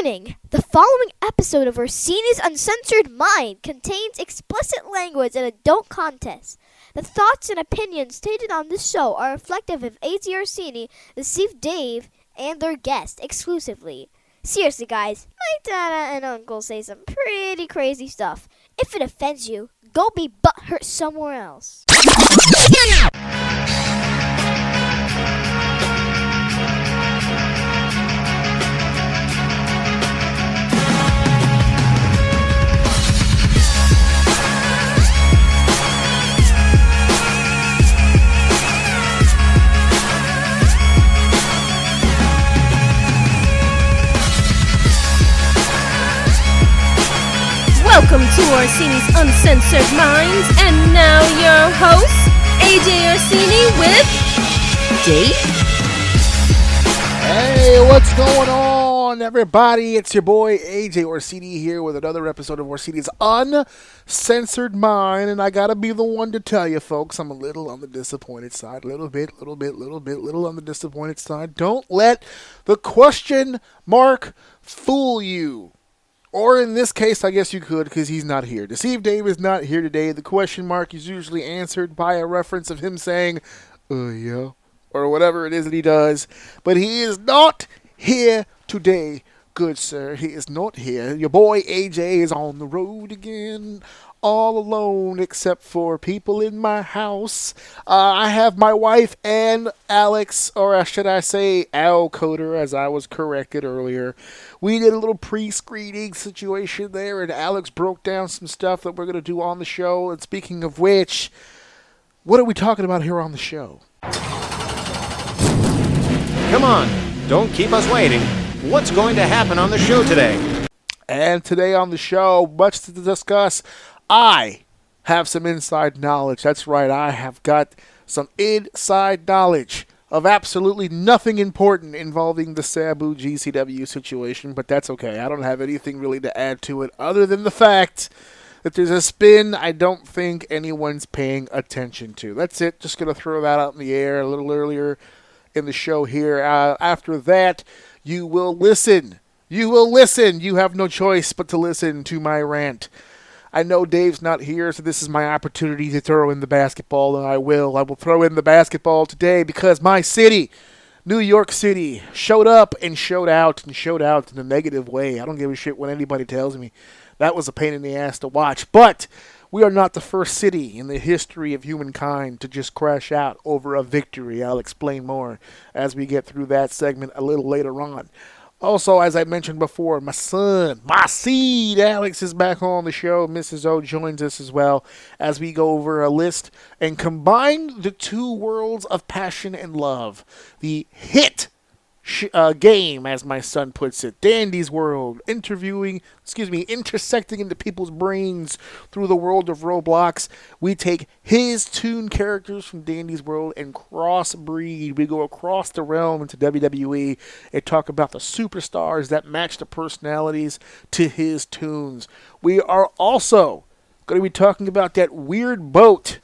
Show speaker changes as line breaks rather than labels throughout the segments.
Warning! The following episode of Orsini's Uncensored Mind contains explicit language and adult content. The thoughts and opinions stated on this show are reflective of AJ Orsini, Deceive Dave, and their guests exclusively. Seriously, guys, my dada and uncle say some pretty crazy stuff. If it offends you, go be butthurt somewhere else.
Welcome to Orsini's Uncensored Minds, and now your host, AJ Orsini with Dave.
Hey, what's going on, everybody? It's your boy AJ Orsini here with another episode of Orsini's Uncensored Mind, and I gotta be the one to tell you, folks, I'm a little on the disappointed side. Little on the disappointed side. Don't let the question mark fool you. Or in this case, I guess you could, because he's not here. Deceive Dave is not here today. The question mark is usually answered by a reference of him saying, yeah, or whatever it is that he does. But he is not here today, good sir. He is not here. Your boy AJ is on the road again, all alone except for people in my house. I have my wife and Alex, or should I say Al Coder, as I was corrected earlier. We did a little pre-screening situation there, and Alex broke down some stuff that we're going to do on the show. And speaking of which, what are we talking about here on the show?
Come on, don't keep us waiting. What's going to happen on the show today?
And today on the show, much to discuss. I have some inside knowledge. That's right, I have got some inside knowledge of absolutely nothing important involving the Sabu GCW situation, but that's okay. I don't have anything really to add to it other than the fact that there's a spin I don't think anyone's paying attention to. That's it. Just going to throw that out in the air a little earlier in the show here. After that, you will listen. You will listen. You have no choice but to listen to my rant. I know Dave's not here, so this is my opportunity to throw in the basketball, and I will. I will throw in the basketball today because my city, New York City, showed up and showed out in a negative way. I don't give a shit what anybody tells me. That was a pain in the ass to watch. But we are not the first city in the history of humankind to just crash out over a victory. I'll explain more as we get through that segment a little later on. Also, as I mentioned before, my son, my seed, Alex, is back on the show. Mrs. O joins us as well as we go over a list and combine the two worlds of passion and love. The hit game, as my son puts it, Dandy's World, intersecting into people's brains through the world of Roblox. We take his toon characters from Dandy's World and crossbreed. We go across the realm into WWE and talk about the superstars that match the personalities to his toons. We are also going to be talking about that weird boat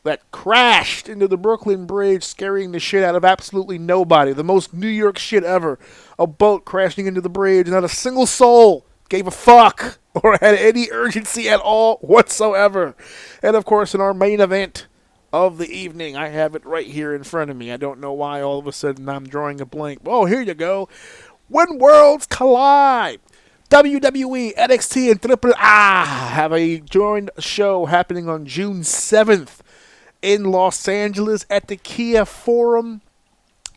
that crashed into the Brooklyn Bridge, scaring the shit out of absolutely nobody. The most New York shit ever. A boat crashing into the bridge, not a single soul gave a fuck or had any urgency at all whatsoever. And of course, in our main event of the evening, I have it right here in front of me. I don't know why all of a sudden I'm drawing a blank. Oh, here you go. When Worlds Collide. WWE, NXT, and Triple have a joint show happening on June 7th. In Los Angeles at the Kia Forum,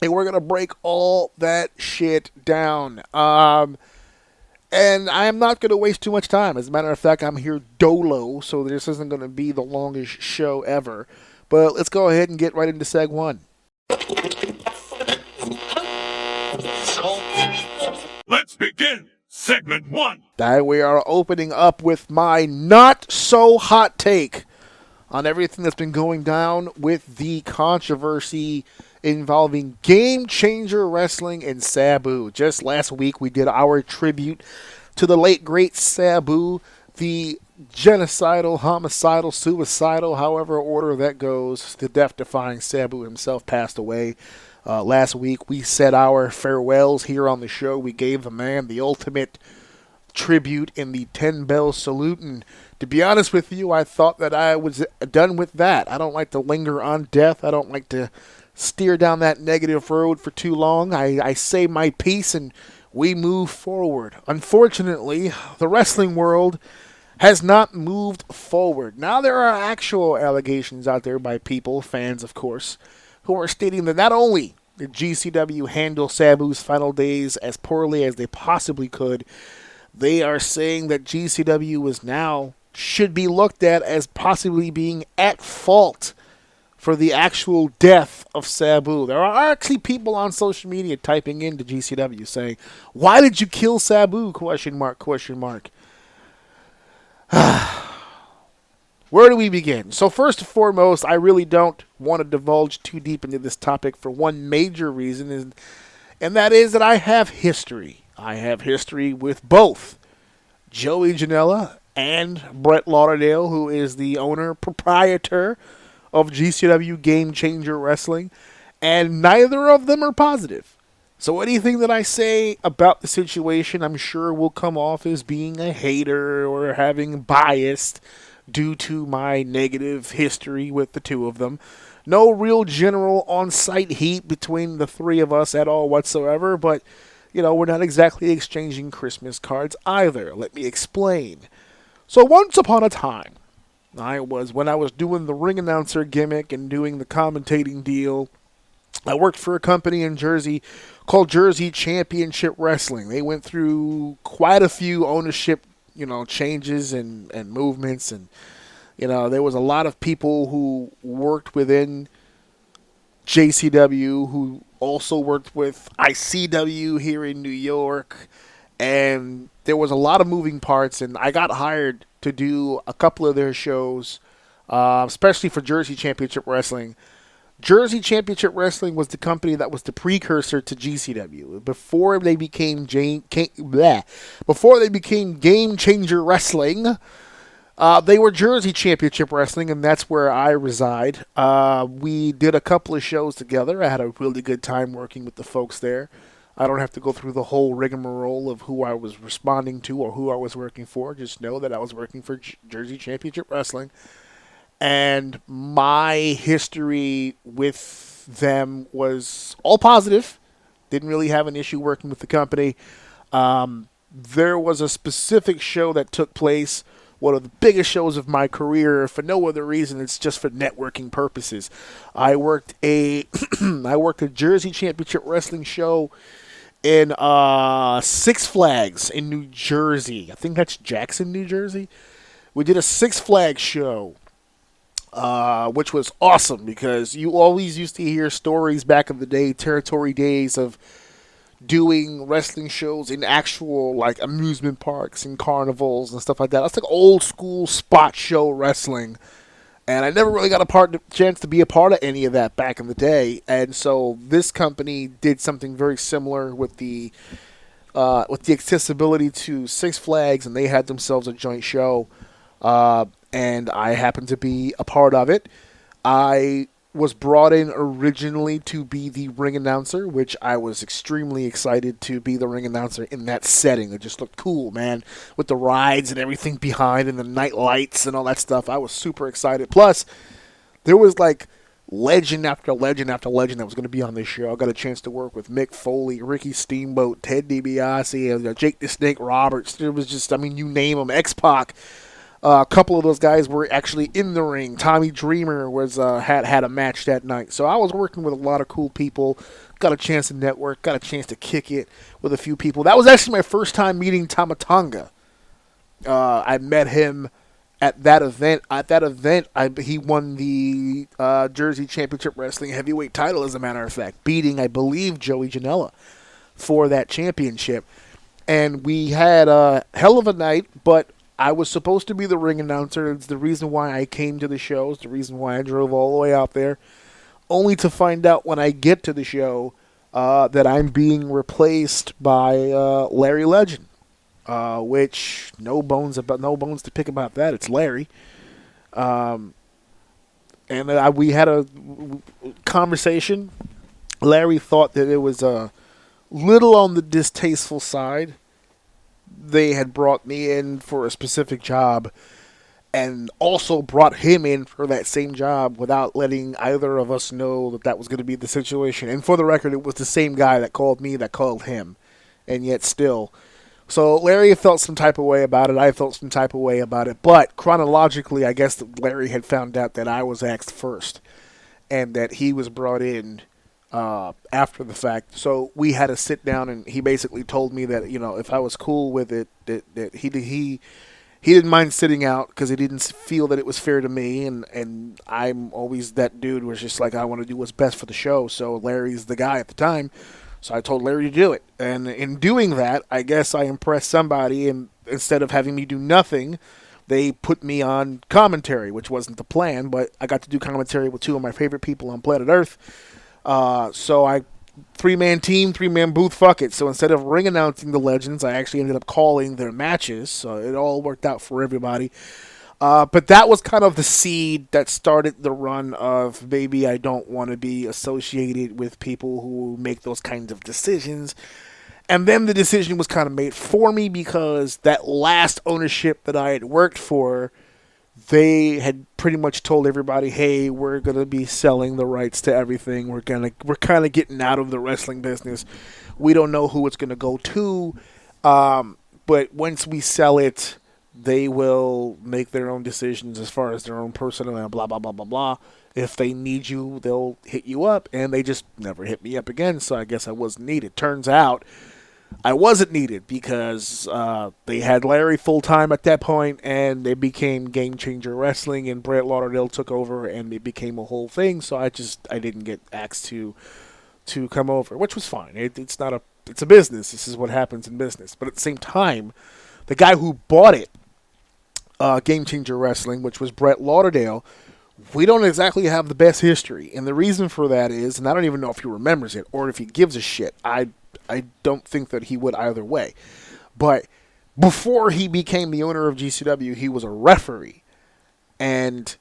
and we're going to break all that shit down. And I am not going to waste too much time. As a matter of fact, I'm here dolo, so this isn't going to be the longest show ever. But let's go ahead and get right into Seg 1.
Let's begin segment 1.
We are opening up with my not-so-hot take on everything that's been going down with the controversy involving Game Changer Wrestling and Sabu. Just last week, we did our tribute to the late, great Sabu, the genocidal, homicidal, suicidal, however order that goes. The death-defying Sabu himself passed away Last week, we said our farewells here on the show. We gave the man the ultimate tribute in the 10-bell salute. And to be honest with you, I thought that I was done with that. I don't like to linger on death. I don't like to steer down that negative road for too long. I say my piece and we move forward. Unfortunately, the wrestling world has not moved forward. Now there are actual allegations out there by people, fans of course, who are stating that not only did GCW handle Sabu's final days as poorly as they possibly could, they are saying that GCW is now should be looked at as possibly being at fault for the actual death of Sabu. There are actually people on social media typing into GCW saying, "Why did you kill Sabu?" ? Where do we begin? So first and foremost, I really don't want to divulge too deep into this topic for one major reason, and that is that I have history. I have history with both Joey Janela and Brett Lauderdale, who is the owner, proprietor of GCW Game Changer Wrestling, and neither of them are positive. So anything that I say about the situation, I'm sure will come off as being a hater or having biased due to my negative history with the two of them. No real general on-site heat between the three of us at all whatsoever, but we're not exactly exchanging Christmas cards either. Let me explain. So once upon a time, when I was doing the ring announcer gimmick and doing the commentating deal, I worked for a company in Jersey called Jersey Championship Wrestling. They went through quite a few ownership, changes and movements, and there was a lot of people who worked within JCW who also worked with ICW here in New York, and there was a lot of moving parts, and I got hired to do a couple of their shows, especially for Jersey Championship Wrestling. Jersey Championship Wrestling was the company that was the precursor to GCW. Before they became Game Changer Wrestling, they were Jersey Championship Wrestling, and that's where I reside. We did a couple of shows together. I had a really good time working with the folks there. I don't have to go through the whole rigmarole of who I was responding to or who I was working for. Just know that I was working for Jersey Championship Wrestling. And my history with them was all positive. Didn't really have an issue working with the company. There was a specific show that took place, one of the biggest shows of my career, for no other reason. It's just for networking purposes. I worked a Jersey Championship Wrestling show in Six Flags in New Jersey. I think that's Jackson, New Jersey. We did a Six Flags show, which was awesome because you always used to hear stories back in the day, territory days, of doing wrestling shows in actual amusement parks and carnivals and stuff like that. That's old school spot show wrestling, and I never really got a chance to be a part of any of that back in the day. And so this company did something very similar with the accessibility to Six Flags, and they had themselves a joint show, and I happened to be a part of it. I was brought in originally to be the ring announcer, which I was extremely excited to be the ring announcer in that setting. It just looked cool, man, with the rides and everything behind and the night lights and all that stuff. I was super excited. Plus, there was legend after legend after legend that was going to be on this show. I got a chance to work with Mick Foley, Ricky Steamboat, Ted DiBiase, Jake the Snake Roberts. There was just, you name them, X-Pac. A couple of those guys were actually in the ring. Tommy Dreamer was had a match that night. So I was working with a lot of cool people. Got a chance to network. Got a chance to kick it with a few people. That was actually my first time meeting Tama Tonga. I met him at that event. At that event, he won the Jersey Championship Wrestling heavyweight title, as a matter of fact, beating, I believe, Joey Janela for that championship. And we had a hell of a night, but I was supposed to be the ring announcer. It's the reason why I came to the show. It's the reason why I drove all the way out there, only to find out when I get to the show that I'm being replaced by Larry Legend, which no bones to pick about that. It's Larry, and we had a conversation. Larry thought that it was a little on the distasteful side. They had brought me in for a specific job and also brought him in for that same job without letting either of us know that that was going to be the situation. And for the record, it was the same guy that called me that called him. And yet still. So Larry felt some type of way about it. I felt some type of way about it. But chronologically, I guess that Larry had found out that I was asked first. And that he was brought in after the fact. So we had to sit down, and he basically told me that, you know, if I was cool with it, that he didn't mind sitting out because he didn't feel that it was fair to me. And I'm always that dude who's just like, I want to do what's best for the show. So Larry's the guy at the time. So I told Larry to do it. And in doing that, I guess I impressed somebody, and instead of having me do nothing, they put me on commentary, which wasn't the plan, but I got to do commentary with two of my favorite people on planet Earth. So I, 3-man team, 3-man booth, fuck it. So instead of ring announcing the legends, I actually ended up calling their matches. So it all worked out for everybody. But that was kind of the seed that started the run of maybe I don't want to be associated with people who make those kinds of decisions. And then the decision was kind of made for me because that last ownership that I had worked for, they had pretty much told everybody, hey, we're going to be selling the rights to everything. We're kind of getting out of the wrestling business. We don't know who it's going to go to. But once we sell it, they will make their own decisions as far as their own personnel and blah, blah, blah, blah, blah. If they need you, they'll hit you up. And they just never hit me up again, so I guess I wasn't needed. Turns out I wasn't needed because they had Larry full-time at that point, and they became Game Changer Wrestling, and Brett Lauderdale took over, and it became a whole thing. So I didn't get asked to come over, which was fine. It's a business. This is what happens in business. But at the same time, the guy who bought it, Game Changer Wrestling, which was Brett Lauderdale, we don't exactly have the best history. And the reason for that is, and I don't even know if he remembers it or if he gives a shit. I don't think that he would either way. But before he became the owner of GCW, he was a referee. And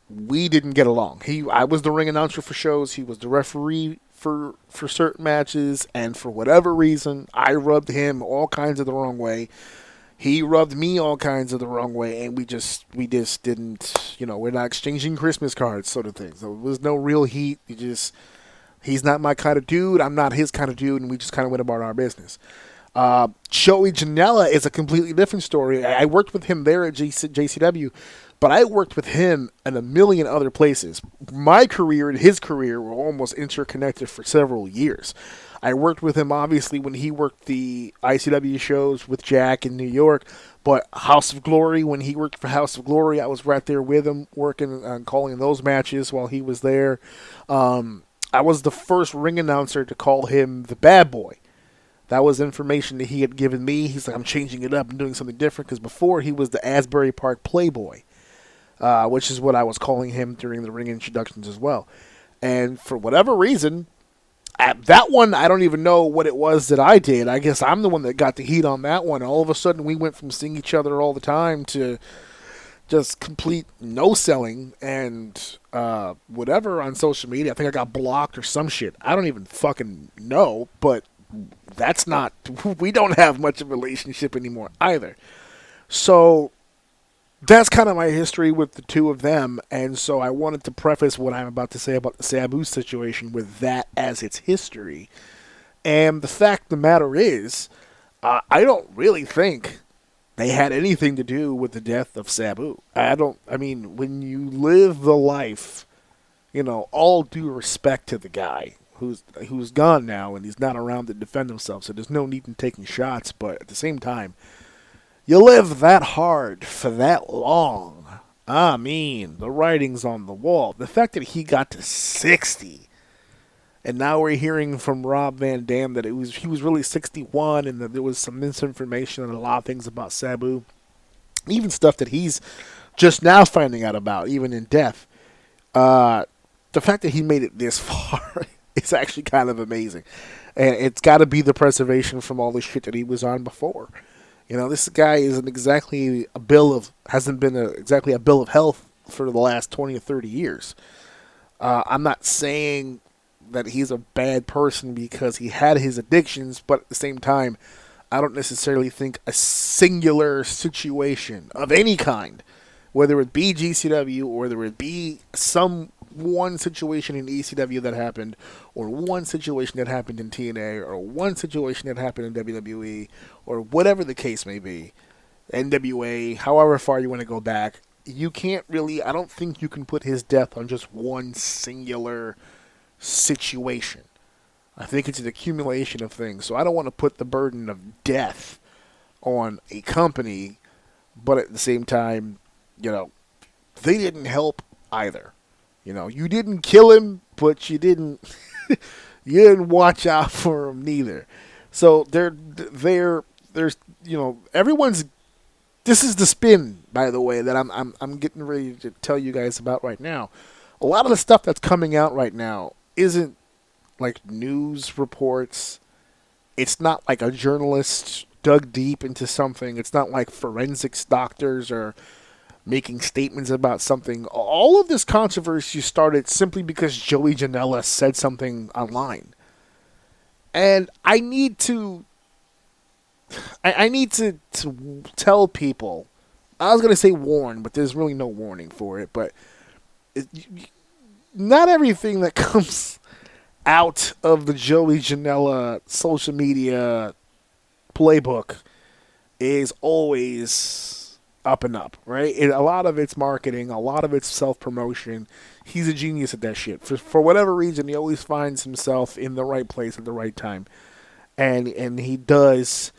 we didn't get along. I was the ring announcer for shows. He was the referee for certain matches. And for whatever reason, I rubbed him all kinds of the wrong way. He rubbed me all kinds of the wrong way, and we just didn't, we're not exchanging Christmas cards, sort of thing. So there was no real heat. He's not my kind of dude. I'm not his kind of dude, and we just kind of went about our business. Joey Janela is a completely different story. I worked with him there at JCW, but I worked with him in a million other places. My career and his career were almost interconnected for several years. I worked with him, obviously, when he worked the ICW shows with Jack in New York. But House of Glory, when he worked for House of Glory, I was right there with him, working on calling those matches while he was there. I was the first ring announcer to call him the Bad Boy. That was information that he had given me. He's like, I'm changing it up and doing something different. Because before, he was the Asbury Park Playboy, which is what I was calling him during the ring introductions as well. And for whatever reason, that one, I don't even know what it was that I did. I guess I'm the one that got the heat on that one. All of a sudden, we went from seeing each other all the time to just complete no-selling and whatever on social media. I think I got blocked or some shit. I don't even fucking know, but that's not... We don't have much of a relationship anymore either. So that's kind of my history with the two of them, and so I wanted to preface what I'm about to say about the Sabu situation with that as its history. And the fact of the matter is, I don't really think they had anything to do with the death of Sabu. I mean, when you live the life, all due respect to the guy who's gone now and he's not around to defend himself, so there's no need in taking shots, but at the same time, you live that hard for that long. I mean, the writing's on the wall. The fact that he got to 60, and now we're hearing from Rob Van Dam that he was really 61, and that there was some misinformation and a lot of things about Sabu, even stuff that he's just now finding out about, even in death. The fact that he made it this far is actually kind of amazing, and it's got to be the preservation from all the shit that he was on before. This guy hasn't been exactly a bill of health for the last 20 or 30 years. I'm not saying that he's a bad person because he had his addictions, but at the same time, I don't necessarily think a singular situation of any kind, whether it be GCW or whether it be some one situation in ECW that happened, or one situation that happened in TNA, or one situation that happened in WWE, or whatever the case may be, NWA, however far you want to go back, you can't really, I don't think you can put his death on just one singular situation. I think it's an accumulation of things. So I don't want to put the burden of death on a company, but at the same time, they didn't help either. You didn't kill him, but you didn't you didn't watch out for him neither. So there's everyone's. This is the spin, by the way, that I'm getting ready to tell you guys about right now. A lot of the stuff that's coming out right now isn't like news reports. It's not like a journalist dug deep into something. It's not like forensics doctors are making statements about something. All of this controversy started simply because Joey Janela said something online. And I need to tell people, I was going to say warn, but there's really no warning for it, but not everything that comes out of the Joey Janela social media playbook is always up and up, right? A lot of it's marketing, a lot of it's self-promotion. He's a genius at that shit. For whatever reason, he always finds himself in the right place at the right time. And he does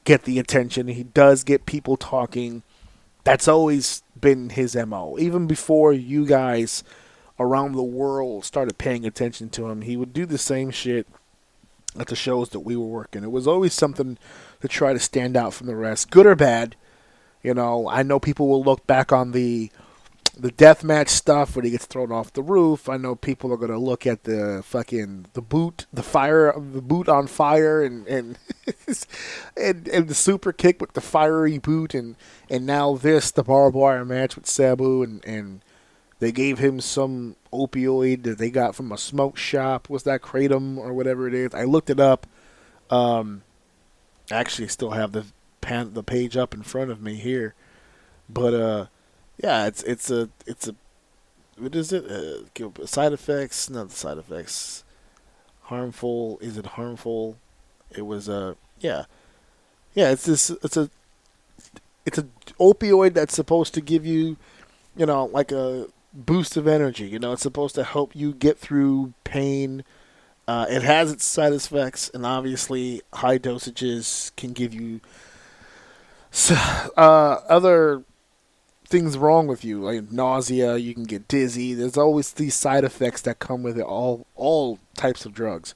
get the attention. He does get people talking. That's always been his MO. Even before you guys around the world started paying attention to him, he would do the same shit at the shows that we were working. It was always something to try to stand out from the rest, good or bad. I know people will look back on the deathmatch stuff when he gets thrown off the roof. I know people are going to look at the boot on fire and and the super kick with the fiery boot and now the barbed wire match with Sabu and they gave him some opioid that they got from a smoke shop. Was that Kratom or whatever it is? I looked it up. Actually still have the page up in front of me here, but yeah, it's a what is it? Side effects? Not the side effects. Harmful? Is it harmful? It was yeah. It's a opioid that's supposed to give you, like a boost of energy. It's supposed to help you get through pain. It has its side effects, and obviously high dosages can give you other things wrong with you, like nausea. You can get dizzy. There's always these side effects that come with it. All types of drugs.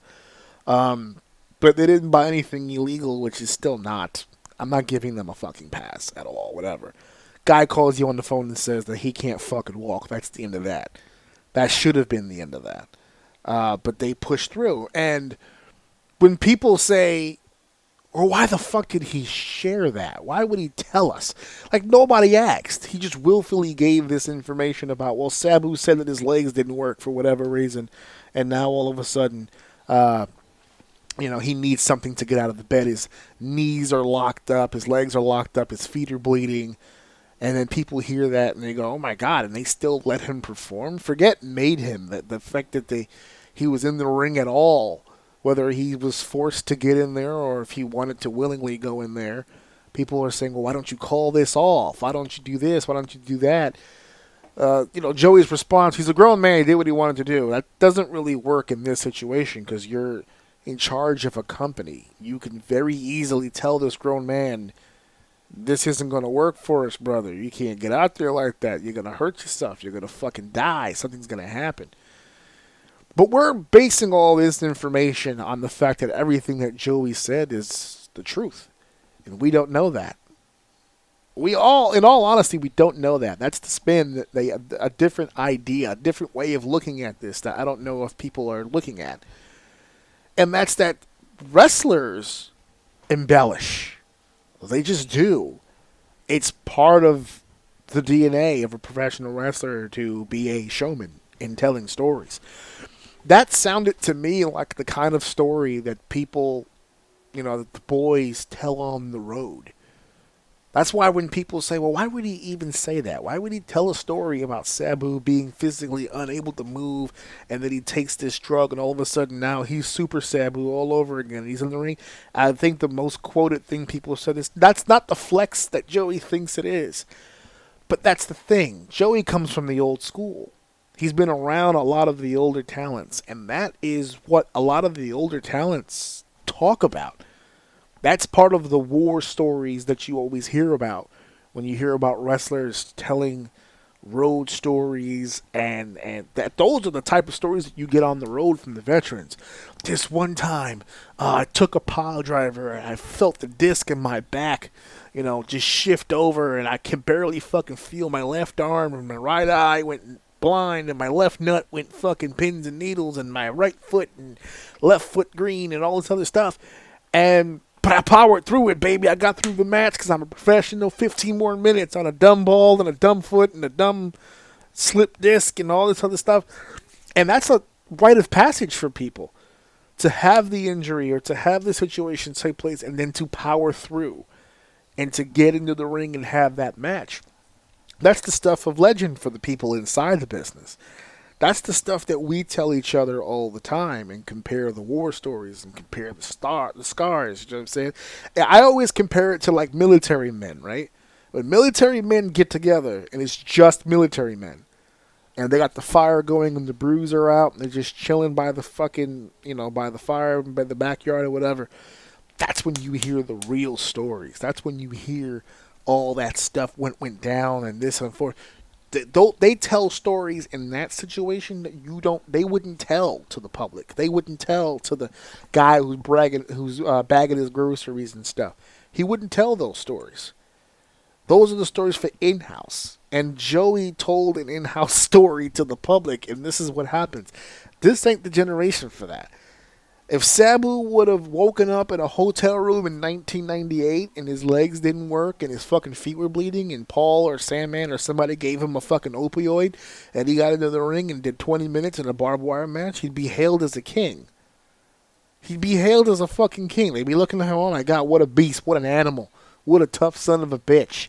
But they didn't buy anything illegal, which is still not. I'm not giving them a fucking pass at all. Whatever. Guy calls you on the phone and says that he can't fucking walk. That's the end of that. That should have been the end of that. But they pushed through. And when people say, or why the fuck did he share that? Why would he tell us? Like, nobody asked. He just willfully gave this information about, well, Sabu said that his legs didn't work for whatever reason, and now all of a sudden, he needs something to get out of the bed. His knees are locked up, his legs are locked up, his feet are bleeding, and then people hear that and they go, oh my God, and they still let him perform? Forget made him. The fact that he was in the ring at all, whether he was forced to get in there or if he wanted to willingly go in there. People are saying, well, why don't you call this off? Why don't you do this? Why don't you do that? Joey's response, he's a grown man. He did what he wanted to do. That doesn't really work in this situation because you're in charge of a company. You can very easily tell this grown man, this isn't going to work for us, brother. You can't get out there like that. You're going to hurt yourself. You're going to fucking die. Something's going to happen. But we're basing all this information on the fact that everything that Joey said is the truth. And we don't know that. In all honesty, we don't know that. That's the spin, a different idea, a different way of looking at this that I don't know if people are looking at. And that's that wrestlers embellish. They just do. It's part of the DNA of a professional wrestler to be a showman in telling stories. That sounded to me like the kind of story that people, that the boys tell on the road. That's why when people say, well, why would he even say that? Why would he tell a story about Sabu being physically unable to move and that he takes this drug and all of a sudden now he's Super Sabu all over again. He's in the ring. I think the most quoted thing people said is, that's not the flex that Joey thinks it is. But that's the thing. Joey comes from the old school. He's been around a lot of the older talents, and that is what a lot of the older talents talk about. That's part of the war stories that you always hear about when you hear about wrestlers telling road stories, and that those are the type of stories that you get on the road from the veterans. This one time, I took a pile driver and I felt the disc in my back, just shift over, and I can barely fucking feel my left arm, and my right eye went blind, and my left nut went fucking pins and needles, and my right foot and left foot green, and all this other stuff. But I powered through it, baby. I got through the match because I'm a professional. 15 more minutes on a dumb ball and a dumb foot and a dumb slip disc and all this other stuff. And that's a rite of passage for people, to have the injury or to have the situation take place and then to power through and to get into the ring and have that match. That's the stuff of legend for the people inside the business. That's the stuff that we tell each other all the time and compare the war stories and compare the scars, you know what I'm saying? I always compare it to like military men, right? When military men get together and it's just military men and they got the fire going and the brews are out and they're just chilling by the fucking, by the fire, by the backyard or whatever, that's when you hear the real stories. That's when you hear all that stuff went down and this and forth. They tell stories in that situation that they wouldn't tell to the public. They wouldn't tell to the guy who's bagging his groceries and stuff. He wouldn't tell those stories. Those are the stories for in-house. And Joey told an in-house story to the public, and this is what happens. This ain't the generation for that. If Sabu would have woken up in a hotel room in 1998 and his legs didn't work and his fucking feet were bleeding and Paul or Sandman or somebody gave him a fucking opioid and he got into the ring and did 20 minutes in a barbed wire match, he'd be hailed as a king. He'd be hailed as a fucking king. They'd be looking at him, oh my God, what a beast, what an animal, what a tough son of a bitch.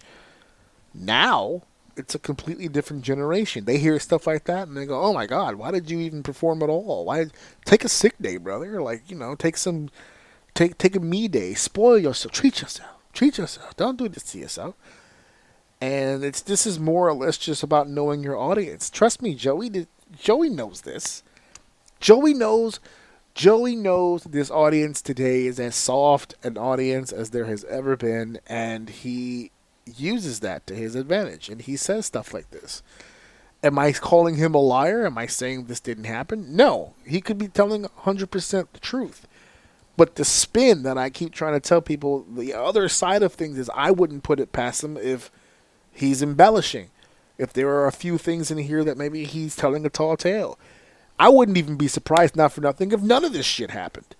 Now, it's a completely different generation. They hear stuff like that and they go, oh my God, why did you even perform at all? Take a sick day, brother? Take a me day. Spoil yourself. Treat yourself. Don't do this to yourself. And this is more or less just about knowing your audience. Trust me, Joey knows this. Joey knows this audience today is as soft an audience as there has ever been, and he uses that to his advantage, and he says stuff like this. Am I calling him a liar? Am I saying this didn't happen? No. He could be telling 100% the truth. But the spin that I keep trying to tell people, the other side of things is I wouldn't put it past him if he's embellishing. If there are a few things in here that maybe he's telling a tall tale. I wouldn't even be surprised, not for nothing, if none of this shit happened.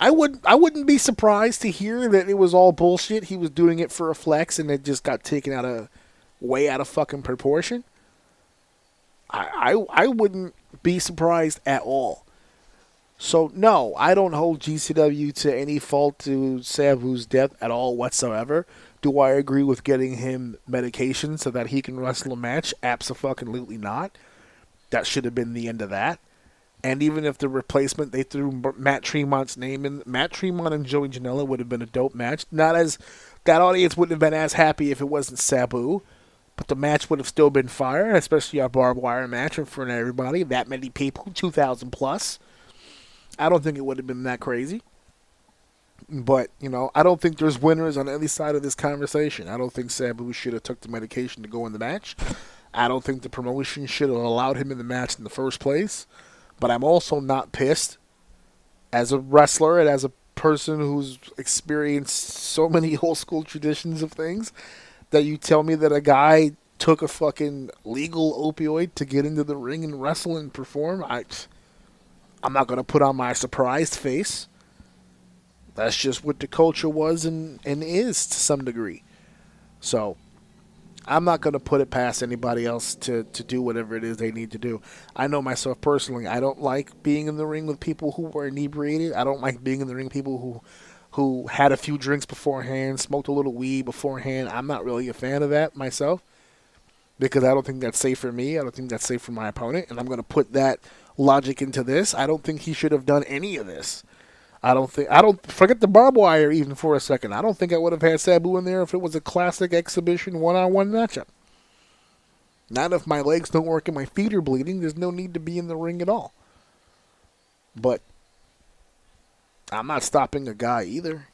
I wouldn't be surprised to hear that it was all bullshit. He was doing it for a flex and it just got taken way out of fucking proportion. I wouldn't be surprised at all. So no, I don't hold GCW to any fault to Sabu's death at all whatsoever. Do I agree with getting him medication so that he can wrestle a match? Abso-fucking-lutely not. That should have been the end of that. And even if the replacement, they threw Matt Tremont's name in, Matt Tremont and Joey Janela would have been a dope match. That audience wouldn't have been as happy if it wasn't Sabu, but the match would have still been fire, especially a barbed wire match in front of everybody, that many people, 2,000 plus. I don't think it would have been that crazy. But, I don't think there's winners on any side of this conversation. I don't think Sabu should have took the medication to go in the match. I don't think the promotion should have allowed him in the match in the first place. But I'm also not pissed as a wrestler and as a person who's experienced so many old school traditions of things that you tell me that a guy took a fucking legal opioid to get into the ring and wrestle and perform. I'm not going to put on my surprised face. That's just what the culture was and is to some degree. So I'm not going to put it past anybody else to do whatever it is they need to do. I know myself personally. I don't like being in the ring with people who were inebriated. I don't like being in the ring with people who had a few drinks beforehand, smoked a little weed beforehand. I'm not really a fan of that myself because I don't think that's safe for me. I don't think that's safe for my opponent, and I'm going to put that logic into this. I don't think he should have done any of this. I don't forget the barbed wire even for a second. I don't think I would have had Sabu in there if it was a classic exhibition one-on-one matchup. Not if my legs don't work and my feet are bleeding. There's no need to be in the ring at all. But I'm not stopping a guy either,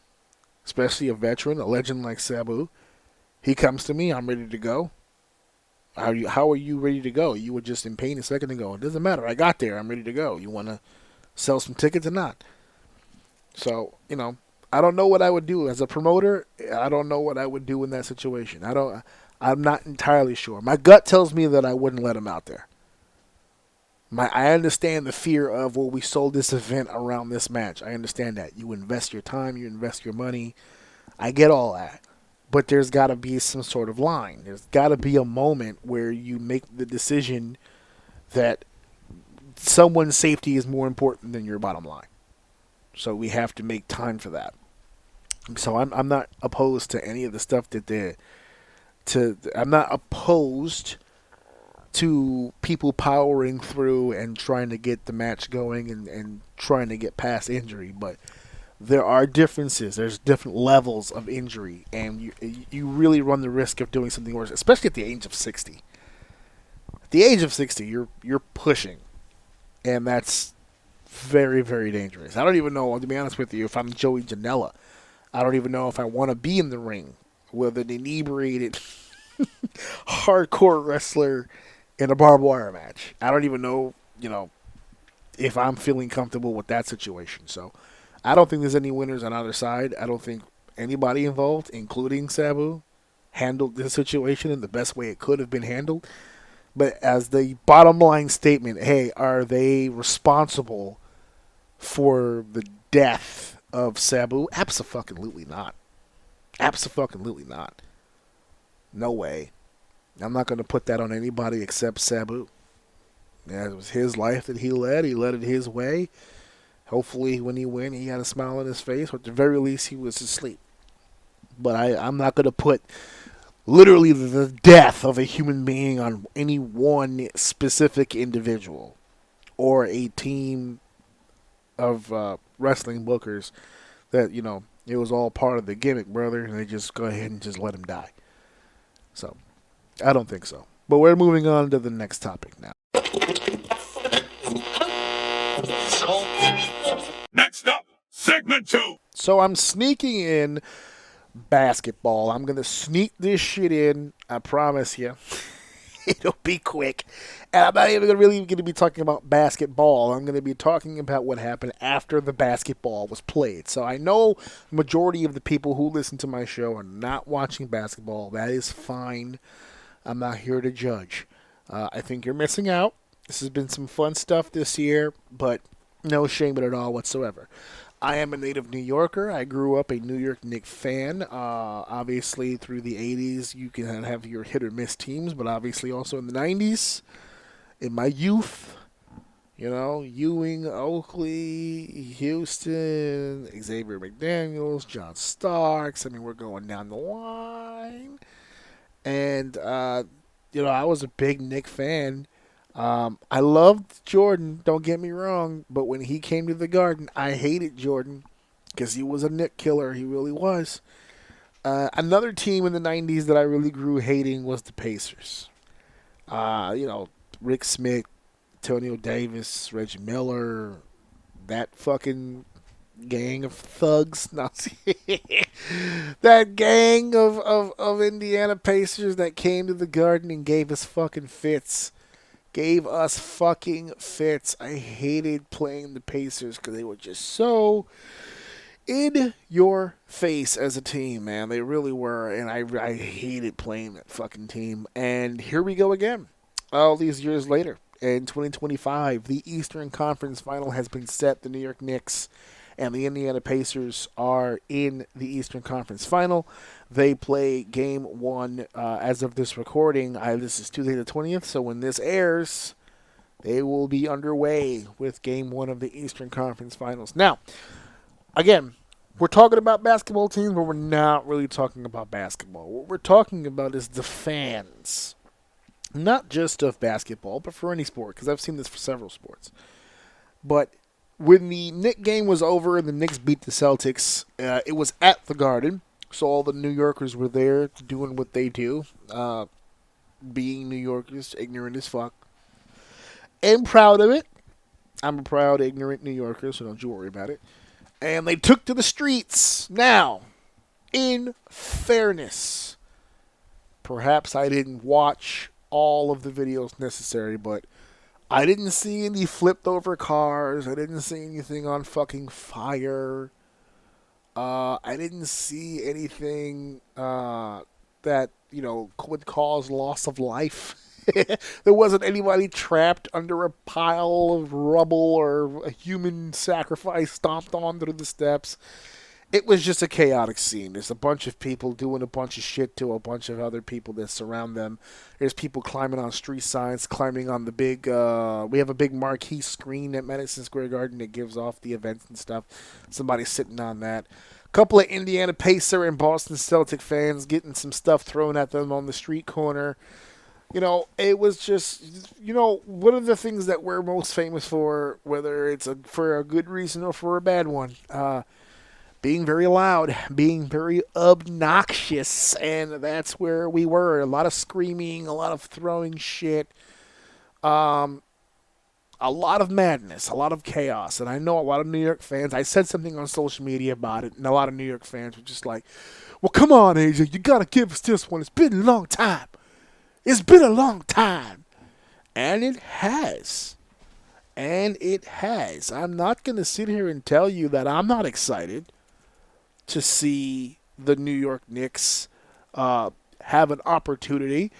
especially a veteran, a legend like Sabu. He comes to me, I'm ready to go. How are you ready to go? You were just in pain a second ago. It doesn't matter. I got there. I'm ready to go. You want to sell some tickets or not? So, I don't know what I would do as a promoter. I don't know what I would do in that situation. I'm not entirely sure. My gut tells me that I wouldn't let him out there. I understand the fear of, well, we sold this event around this match. I understand that. You invest your time, you invest your money. I get all that. But there's got to be some sort of line. There's got to be a moment where you make the decision that someone's safety is more important than your bottom line. So we have to make time for that. So I'm not opposed to any of the stuff that I'm not opposed to people powering through and trying to get the match going and trying to get past injury. But there are differences. There's different levels of injury. And you really run the risk of doing something worse, especially at the age of 60. At the age of 60, you're pushing. And that's very, very dangerous. I don't even know, to be honest with you, if I'm Joey Janela. I don't even know if I want to be in the ring with an inebriated hardcore wrestler in a barbed wire match. I don't even know, if I'm feeling comfortable with that situation. So I don't think there's any winners on either side. I don't think anybody involved, including Sabu, handled this situation in the best way it could have been handled. But as the bottom line statement, hey, are they responsible for the death of Sabu? Abso-fucking-lutely not. Abso-fucking-lutely not. No way. I'm not going to put that on anybody except Sabu. It was his life that he led. He led it his way. Hopefully when he went, he had a smile on his face. Or at the very least, he was asleep. But I'm not going to put literally the death of a human being on any one specific individual or a team of wrestling bookers that, it was all part of the gimmick, brother, and they just go ahead and just let him die. So, I don't think so. But we're moving on to the next topic now.
Next up, segment 2.
So I'm sneaking in basketball. I'm going to sneak this shit in. I promise you. It'll be quick. And I'm not even really going to be talking about basketball. I'm going to be talking about what happened after the basketball was played. So I know the majority of the people who listen to my show are not watching basketball. That is fine. I'm not here to judge. I think you're missing out. This has been some fun stuff this year, but no shame in it all whatsoever. I am a native New Yorker. I grew up a New York Knicks fan. Obviously, through the 80s, you can have your hit or miss teams, but obviously also in the 90s, in my youth, Ewing, Oakley, Houston, Xavier McDaniels, John Starks. I mean, we're going down the line. And, I was a big Knicks fan. I loved Jordan, don't get me wrong, but when he came to the Garden, I hated Jordan because he was a Knick killer. He really was. Another team in the 90s that I really grew hating was the Pacers. Rick Smith, Antonio Davis, Reggie Miller, that fucking gang of thugs. That gang of Indiana Pacers that came to the Garden and gave us fucking fits. I hated playing the Pacers because they were just so in your face as a team, man. They really were, and I hated playing that fucking team. And here we go again. All these years later, in 2025, the Eastern Conference Final has been set. The New York Knicks and the Indiana Pacers are in the Eastern Conference Final. They play Game 1 as of this recording. This is Tuesday the 20th, so when this airs, they will be underway with Game 1 of the Eastern Conference Finals. Now, again, we're talking about basketball teams, but we're not really talking about basketball. What we're talking about is the fans. Not just of basketball, but for any sport, because I've seen this for several sports. But when the Knicks game was over and the Knicks beat the Celtics, it was at the Garden, so all the New Yorkers were there doing what they do, being New Yorkers, ignorant as fuck, and proud of it. I'm a proud, ignorant New Yorker, so don't you worry about it. And they took to the streets. Now, in fairness, perhaps I didn't watch all of the videos necessary, but I didn't see any flipped over cars. I didn't see anything on fucking fire. I didn't see anything that, would cause loss of life. There wasn't anybody trapped under a pile of rubble or a human sacrifice stomped on through the steps. It was just a chaotic scene. There's a bunch of people doing a bunch of shit to a bunch of other people that surround them. There's people climbing on street signs, climbing on the big, we have a big marquee screen at Madison Square Garden that gives off the events and stuff. Somebody's sitting on that. A couple of Indiana Pacer and Boston Celtic fans getting some stuff thrown at them on the street corner. It was just, one of the things that we're most famous for, whether it's for a good reason or for a bad one, being very loud, being very obnoxious, and that's where we were. A lot of screaming, a lot of throwing shit, a lot of madness, a lot of chaos. And I know a lot of New York fans, I said something on social media about it, and a lot of New York fans were just like, well, come on, AJ, you got to give us this one. It's been a long time. It's been a long time. And it has. I'm not going to sit here and tell you that I'm not excited to see the New York Knicks have an opportunity.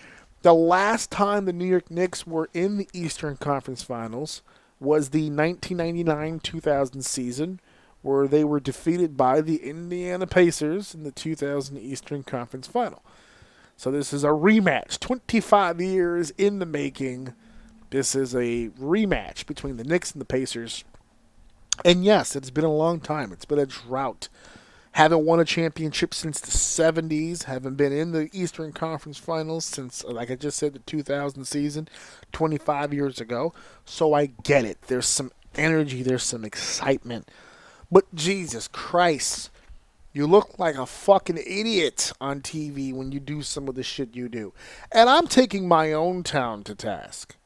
The last time the New York Knicks were in the Eastern Conference Finals was the 1999-2000 season, where they were defeated by the Indiana Pacers in the 2000 Eastern Conference Final. So this is a rematch, 25 years in the making. This is a rematch between the Knicks and the Pacers. And yes, it's been a long time. It's been a drought. Haven't won a championship since the 70s. Haven't been in the Eastern Conference Finals since, like I just said, the 2000 season, 25 years ago. So I get it. There's some energy. There's some excitement. But Jesus Christ, you look like a fucking idiot on TV when you do some of the shit you do. And I'm taking my own town to task.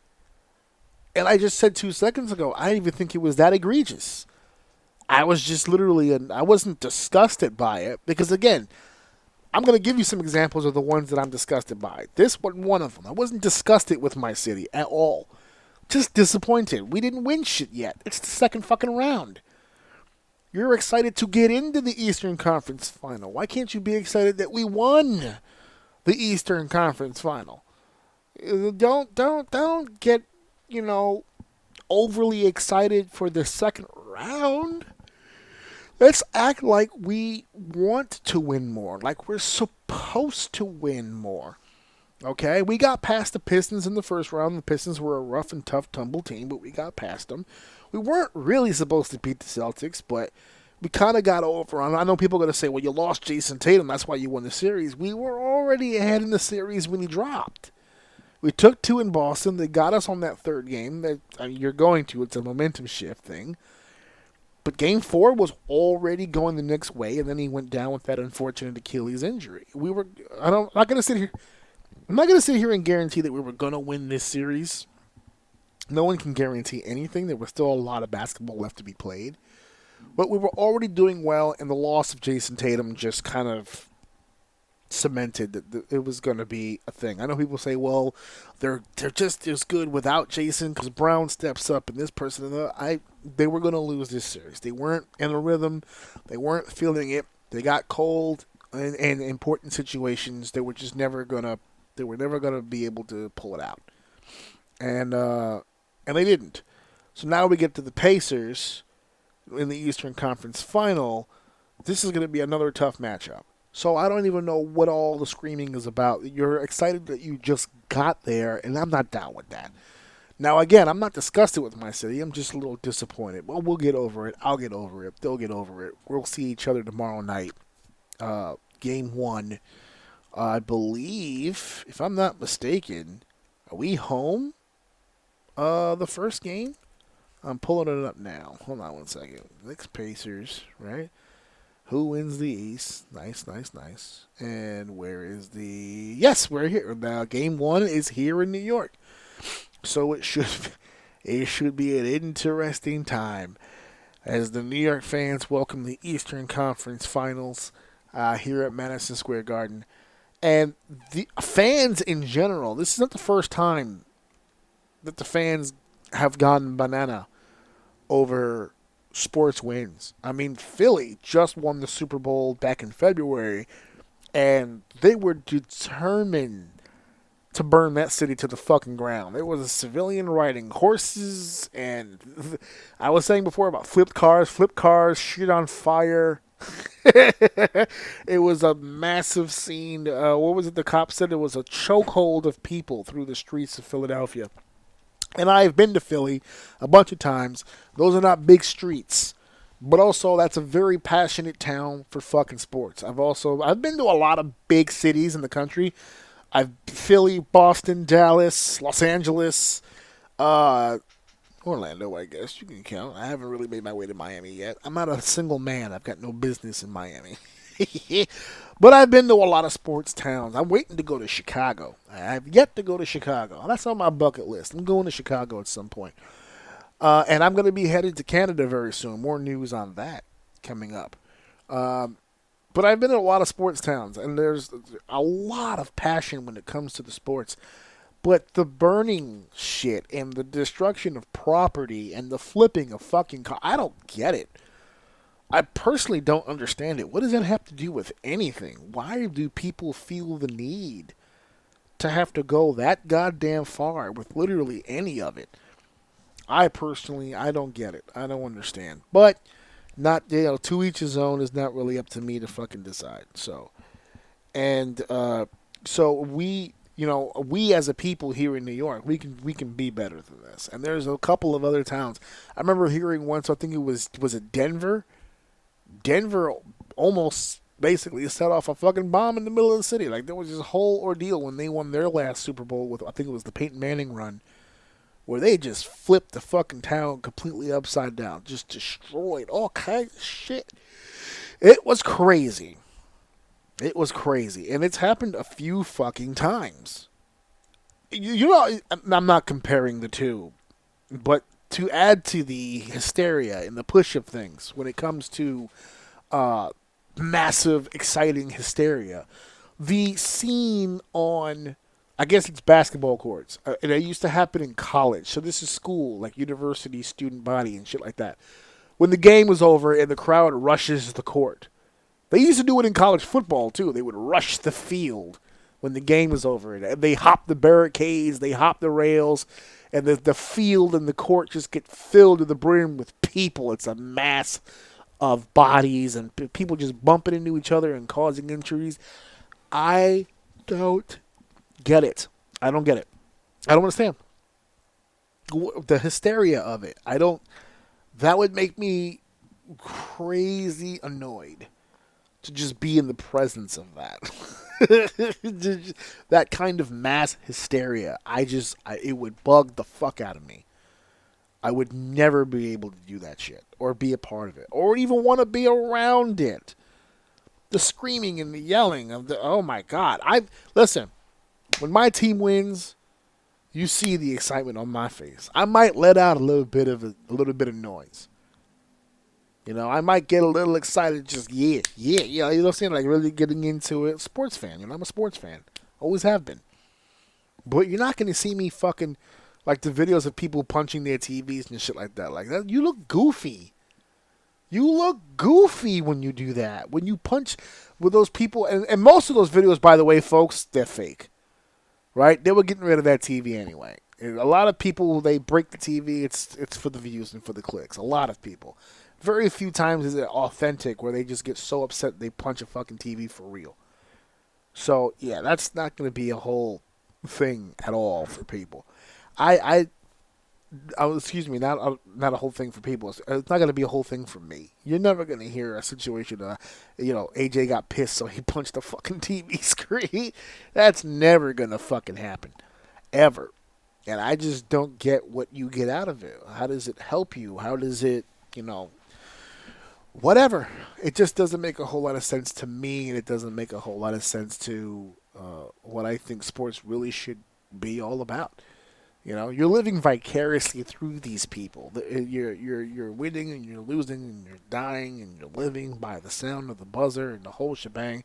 And I just said 2 seconds ago, I didn't even think it was that egregious. I was just literally, I wasn't disgusted by it. Because again, I'm going to give you some examples of the ones that I'm disgusted by. This wasn't one of them. I wasn't disgusted with my city at all. Just disappointed. We didn't win shit yet. It's the second fucking round. You're excited to get into the Eastern Conference Final. Why can't you be excited that we won the Eastern Conference Final? Don't get, overly excited for the second round. Let's act like we want to win more, like we're supposed to win more. Okay, we got past the Pistons in the first round. The Pistons were a rough and tough tumble team, but we got past them. We weren't really supposed to beat the Celtics, but we kind of got over. I know people are going to say, well, you lost Jason Tatum, that's why you won the series. We were already ahead in the series when he dropped. We took 2 in Boston. They got us on that third game. You're going to. It's a momentum shift thing. But Game 4 was already going the Knicks' way, and then he went down with that unfortunate Achilles injury. I'm not going to sit here and guarantee that we were going to win this series. No one can guarantee anything. There was still a lot of basketball left to be played. But we were already doing well, and the loss of Jason Tatum just kind of cemented that it was going to be a thing. I know people say, well, they're just as good without Jason because Brown steps up and this person and that. They were going to lose this series. They weren't in a rhythm. They weren't feeling it. They got cold in important situations. They were just never going to be able to pull it out. And they didn't. So now we get to the Pacers, in the Eastern Conference Final, this is going to be another tough matchup. So I don't even know what all the screaming is about. You're excited that you just got there, and I'm not down with that. Now, again, I'm not disgusted with my city. I'm just a little disappointed. Well, we'll get over it. I'll get over it. They'll get over it. We'll see each other tomorrow night. Game 1, I believe, if I'm not mistaken, are we home the first game? I'm pulling it up now. Hold on one second. Knicks Pacers, right? Who wins the East? Nice. And where is the... Yes, we're here. Now, Game 1 is here in New York. So it should be an interesting time as the New York fans welcome the Eastern Conference Finals here at Madison Square Garden. And the fans in general, this is not the first time that the fans have gone banana over sports wins. I mean, Philly just won the Super Bowl back in February, and they were determined to burn that city to the fucking ground. There was a civilian riding horses, and I was saying before about flipped cars, shit on fire. It was a massive scene. What was it the cop said? It was a chokehold of people through the streets of Philadelphia. And I've been to Philly a bunch of times. Those are not big streets. But also, that's a very passionate town for fucking sports. I've been to a lot of big cities in the country. Philly, Boston, Dallas, Los Angeles, Orlando, I guess you can count. I haven't really made my way to Miami yet. I'm not a single man. I've got no business in Miami. But I've been to a lot of sports towns. I'm waiting to go to Chicago. I have yet to go to Chicago. That's on my bucket list. I'm going to Chicago at some point. And I'm going to be headed to Canada very soon. More news on that coming up. But I've been in a lot of sports towns, and there's a lot of passion when it comes to the sports. But the burning shit and the destruction of property and the flipping of fucking cars, I don't get it. I personally don't understand it. What does that have to do with anything? Why do people feel the need to have to go that goddamn far with literally any of it? I don't get it. I don't understand. But not, to each his own is not really up to me to fucking decide. So we as a people here in New York, we can be better than this. And there's a couple of other towns. I remember hearing once, I think was it Denver? Denver almost basically set off a fucking bomb in the middle of the city. Like, there was this whole ordeal when they won their last Super Bowl with, I think it was the Peyton Manning run, where they just flipped the fucking town completely upside down, just destroyed all kinds of shit. It was crazy. And it's happened a few fucking times. I'm not comparing the two, but to add to the hysteria and the push of things when it comes to massive, exciting hysteria, the scene on, I guess it's basketball courts, and it used to happen in college. So this is school, like university student body and shit like that. When the game was over and the crowd rushes the court. They used to do it in college football, too. They would rush the field when the game was over. They hop the barricades, they hop the rails, and the field and the court just get filled to the brim with people. It's a mass of bodies and people just bumping into each other and causing injuries. I don't get it. I don't get it. I don't understand the hysteria of it. That would make me crazy annoyed to just be in the presence of that. That kind of mass hysteria. It would bug the fuck out of me. I would never be able to do that shit or be a part of it or even want to be around it. The screaming and the yelling of oh my God. Listen, when my team wins, you see the excitement on my face. I might let out a little bit of noise. I might get a little excited, just you know what I'm saying, like really getting into it. Sports fan, I'm a sports fan, always have been. But you're not gonna see me fucking like the videos of people punching their TVs and shit like that. Like that, you look goofy. You look goofy when you do that. When you punch with those people, and most of those videos, by the way, folks, they're fake, right? They were getting rid of that TV anyway. And a lot of people, they break the TV. It's for the views and for the clicks. A lot of people. very few times is it authentic where they just get so upset they punch a fucking TV for real. So yeah, that's not going to be a whole thing at all for people. Excuse me, not a whole thing for people. It's not going to be a whole thing for me. You're never going to hear a situation, AJ got pissed so he punched the fucking TV screen. That's never going to fucking happen, ever. And I just don't get what you get out of it. How does it help you? How does it, whatever. It just doesn't make a whole lot of sense to me, and it doesn't make a whole lot of sense to what I think sports really should be all about. You're living vicariously through these people. You're winning and you're losing and you're dying and you're living by the sound of the buzzer and the whole shebang.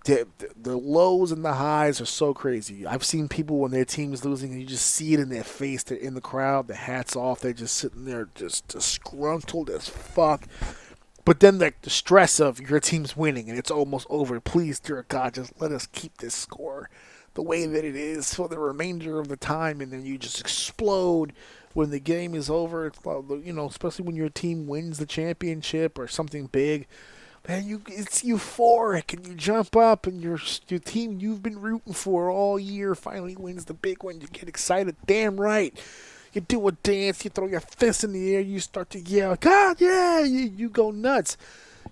The lows and the highs are so crazy. I've seen people when their team is losing and you just see it in their face. They're in the crowd, the hats off. They're just sitting there just disgruntled as fuck. But then the stress of your team's winning and it's almost over. Please, dear God, just let us keep this score the way that it is for the remainder of the time, and then you just explode when the game is over. Especially when your team wins the championship or something big, man, it's euphoric, and you jump up, and your team you've been rooting for all year finally wins the big one. You get excited, damn right. You do a dance, you throw your fist in the air, you start to yell, God, yeah, you go nuts.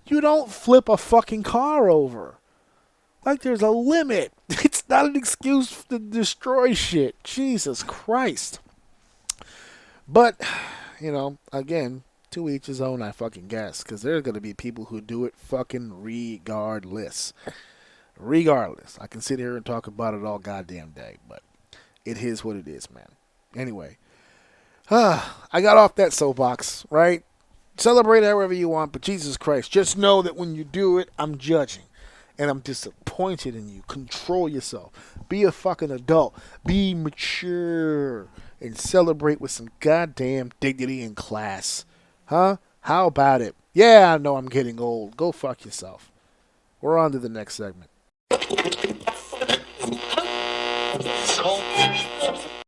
You don't flip a fucking car over. Like there's a limit. It's not an excuse to destroy shit. Jesus Christ. But, again, to each his own, I fucking guess. Because there's going to be people who do it fucking regardless. Regardless. I can sit here and talk about it all goddamn day. But it is what it is, man. Anyway. I got off that soapbox, right? Celebrate however you want. But Jesus Christ, just know that when you do it, I'm judging. And I'm disappointed in you. Control yourself. Be a fucking adult. Be mature. And celebrate with some goddamn dignity and class. Huh? How about it? Yeah, I know I'm getting old. Go fuck yourself. We're on to the next segment.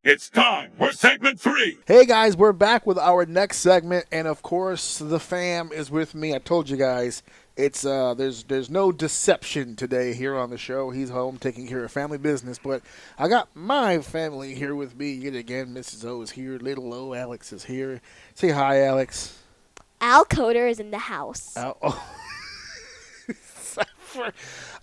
It's time for segment 3.
Hey guys, we're back with our next segment. And of course, the fam is with me. I told you guys. It's there's no deception today here on the show. He's home taking care of family business, but I got my family here with me yet again. Mrs. O is here. Little O, Alex is here. Say hi, Alex.
Al Coder is in the house.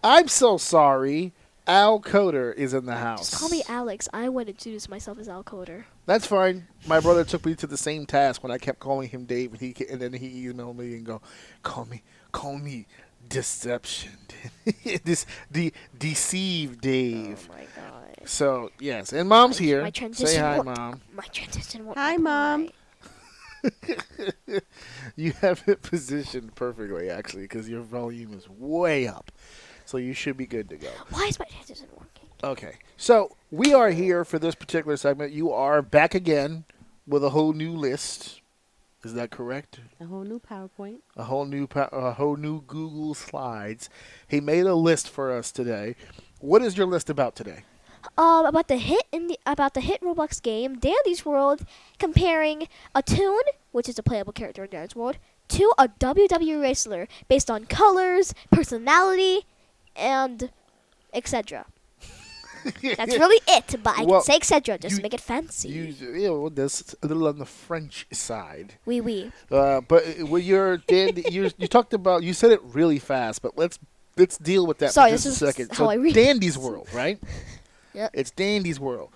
I'm so sorry. Al Coder is in the house.
Just call me Alex. I would introduce myself as Al Coder.
That's fine. My brother took me to the same task when I kept calling him Dave, and then he emailed me and go, call me Deception. Deceive Dave.
Oh my God.
So yes, and Mom's here.
My transition
Say hi,
worked.
Mom.
My transition worked.
Hi, Mom.
You have it positioned perfectly, actually, because your volume is way up. So you should be good to go.
Why is my transition working?
Okay. So we are here for this particular segment. You are back again with a whole new list. Is that correct?
A whole new PowerPoint.
A whole new Google Slides. He made a list for us today. What is your list about today?
About the hit Roblox game Dandy's World, comparing a Toon, which is a playable character in Dandy's World, to a WWE wrestler based on colors, personality, and etc. That's really it, but I can say etc. just to make it fancy.
That's a little on the French side.
Oui.
But when you're Dandy, you talked about, you said it really fast, but let's deal with that
Sorry,
for just
this
a
is
second.
how I read.
Dandy's World, right?
Yep.
It's Dandy's World.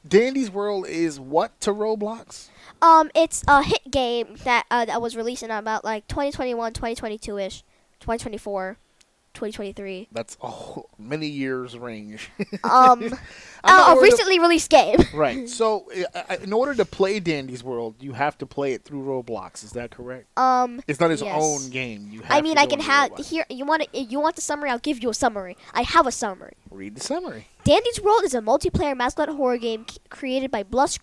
Dandy's World is what to Roblox?
It's a hit game that was released in about like 2021, 2022-ish, 2024. 2023.
That's many years range.
A recently released game.
Right. So, in order to play Dandy's World, you have to play it through Roblox. Is that correct? It's not its own game. You have
I mean,
to
I
go
can
to
have
Roblox.
here. You want the summary? I'll give you a summary. I have a summary.
Read the summary.
Dandy's World is a multiplayer mascot horror game created by Blush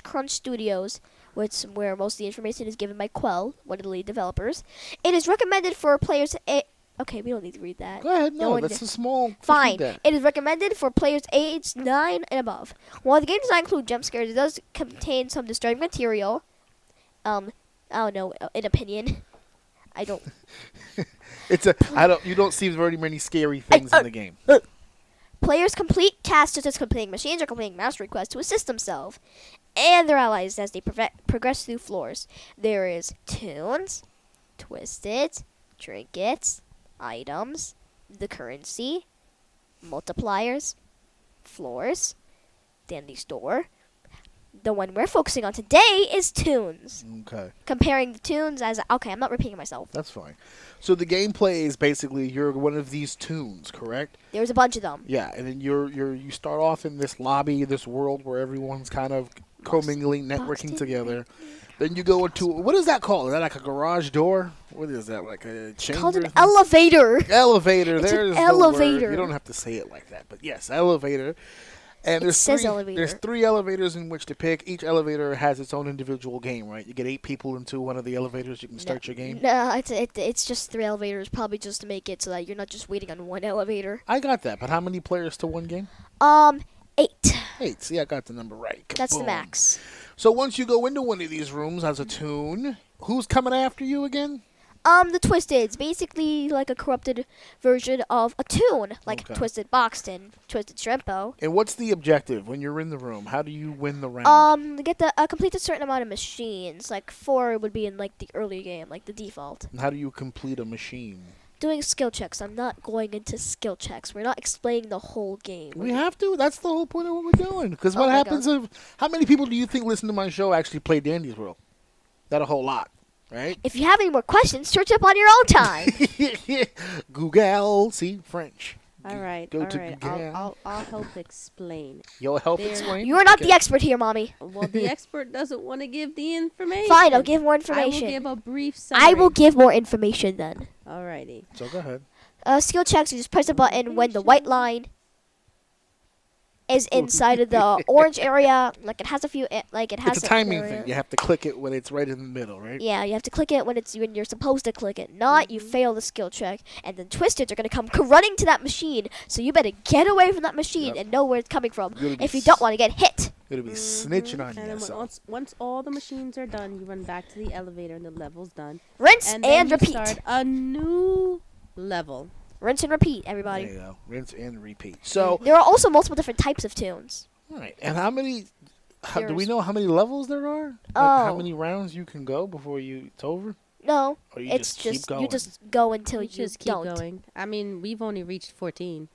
Crunch Studios, where most of the information is given by Quell, one of the lead developers. It is recommended for players. Okay, we don't need to read that.
Go ahead. No, that's a small.
Fine. It is recommended for players aged 9 and above. While the game does not include jump scares, it does contain some disturbing material. I don't know, an opinion. I don't.
You don't see very many scary things in the game.
Players complete tasks such as completing machines or completing mouse requests to assist themselves and their allies as they progress through floors. There is tunes, twisted, trinkets, items, the currency, multipliers, floors, dandy store. The one we're focusing on today is tunes.
Okay.
Comparing the tunes as... Okay, I'm not repeating myself.
That's fine. So the gameplay is basically you're one of these tunes, correct?
There's a bunch of them.
Yeah, and then you start off in this lobby, this world where everyone's kind of commingling, networking together. Then you go into... What is that called? Is that like a garage door? What is that? Like a chamber?
It's called an elevator.
Elevator.
It's
There's
an
the
elevator.
word. You don't have to say it like that. But yes, elevator. And
It says elevator.
There's 3 elevators in which to pick. Each elevator has its own individual game, right? You get 8 people into one of the elevators, you can start your game.
No, it's just 3 elevators, probably just to make it so that you're not just waiting on one elevator.
I got that, but how many players to one game?
8.
8. See, I got the number right.
That's the
Kaboom.
max.
So once you go into one of these rooms as a tune, who's coming after you again?
The Twisted's basically like a corrupted version of a tune, like
Okay.
Twisted Boxton, Twisted Shrimpo.
And what's the objective when you're in the room? How do you win the round?
Get the complete a certain amount of machines. Like 4 would be in like the early game, like the default.
And how do you complete a machine?
Doing skill checks. I'm not going into skill checks. We're not explaining the whole game.
We have to. That's the whole point of what we're doing. Because
Oh
what
my
happens if... How many people do you think listen to my show actually play Dandy's World? Not a whole lot, right?
If you have any more questions, search up on your own time.
Google, see, French.
All right.
Go
all
to
right.
Google.
I'll help explain.
You'll help
There-
explain?
You're not
Okay.
the expert here, Mommy.
Well, the expert doesn't want to give the information.
Fine, I'll give more
I
information.
will give a brief summary.
I will give more information then.
Alrighty.
So go ahead.
Skill checks, you just press a button when the white line is inside of the orange area. Like it has a few, like it has
It's a
an
timing
area.
thing. You have to click it when it's right in the middle, right?
Yeah, you have to click it when you're supposed to click it. Not you fail the skill check, and then Twisteds are gonna come running to that machine. So you better get away from that machine
Yep.
and know where it's coming from.
You're gonna be
If you don't want to get hit.
You're going to be snitching on
And then
yourself.
once all the machines are done, you run back to the elevator and the level's done.
Rinse
And
and,
then you
repeat.
start a new level.
Rinse and repeat,
There
everybody.
you go. Rinse and repeat. So,
There are also multiple different types of tunes.
all right. And how many... do we
There's-
know how many levels there are? Like how
Oh.
many rounds you can go before it's over?
No,
Or you
it's
just keep going?
you just go until
You
you
just keep
don't.
going. I mean, we've only reached 14.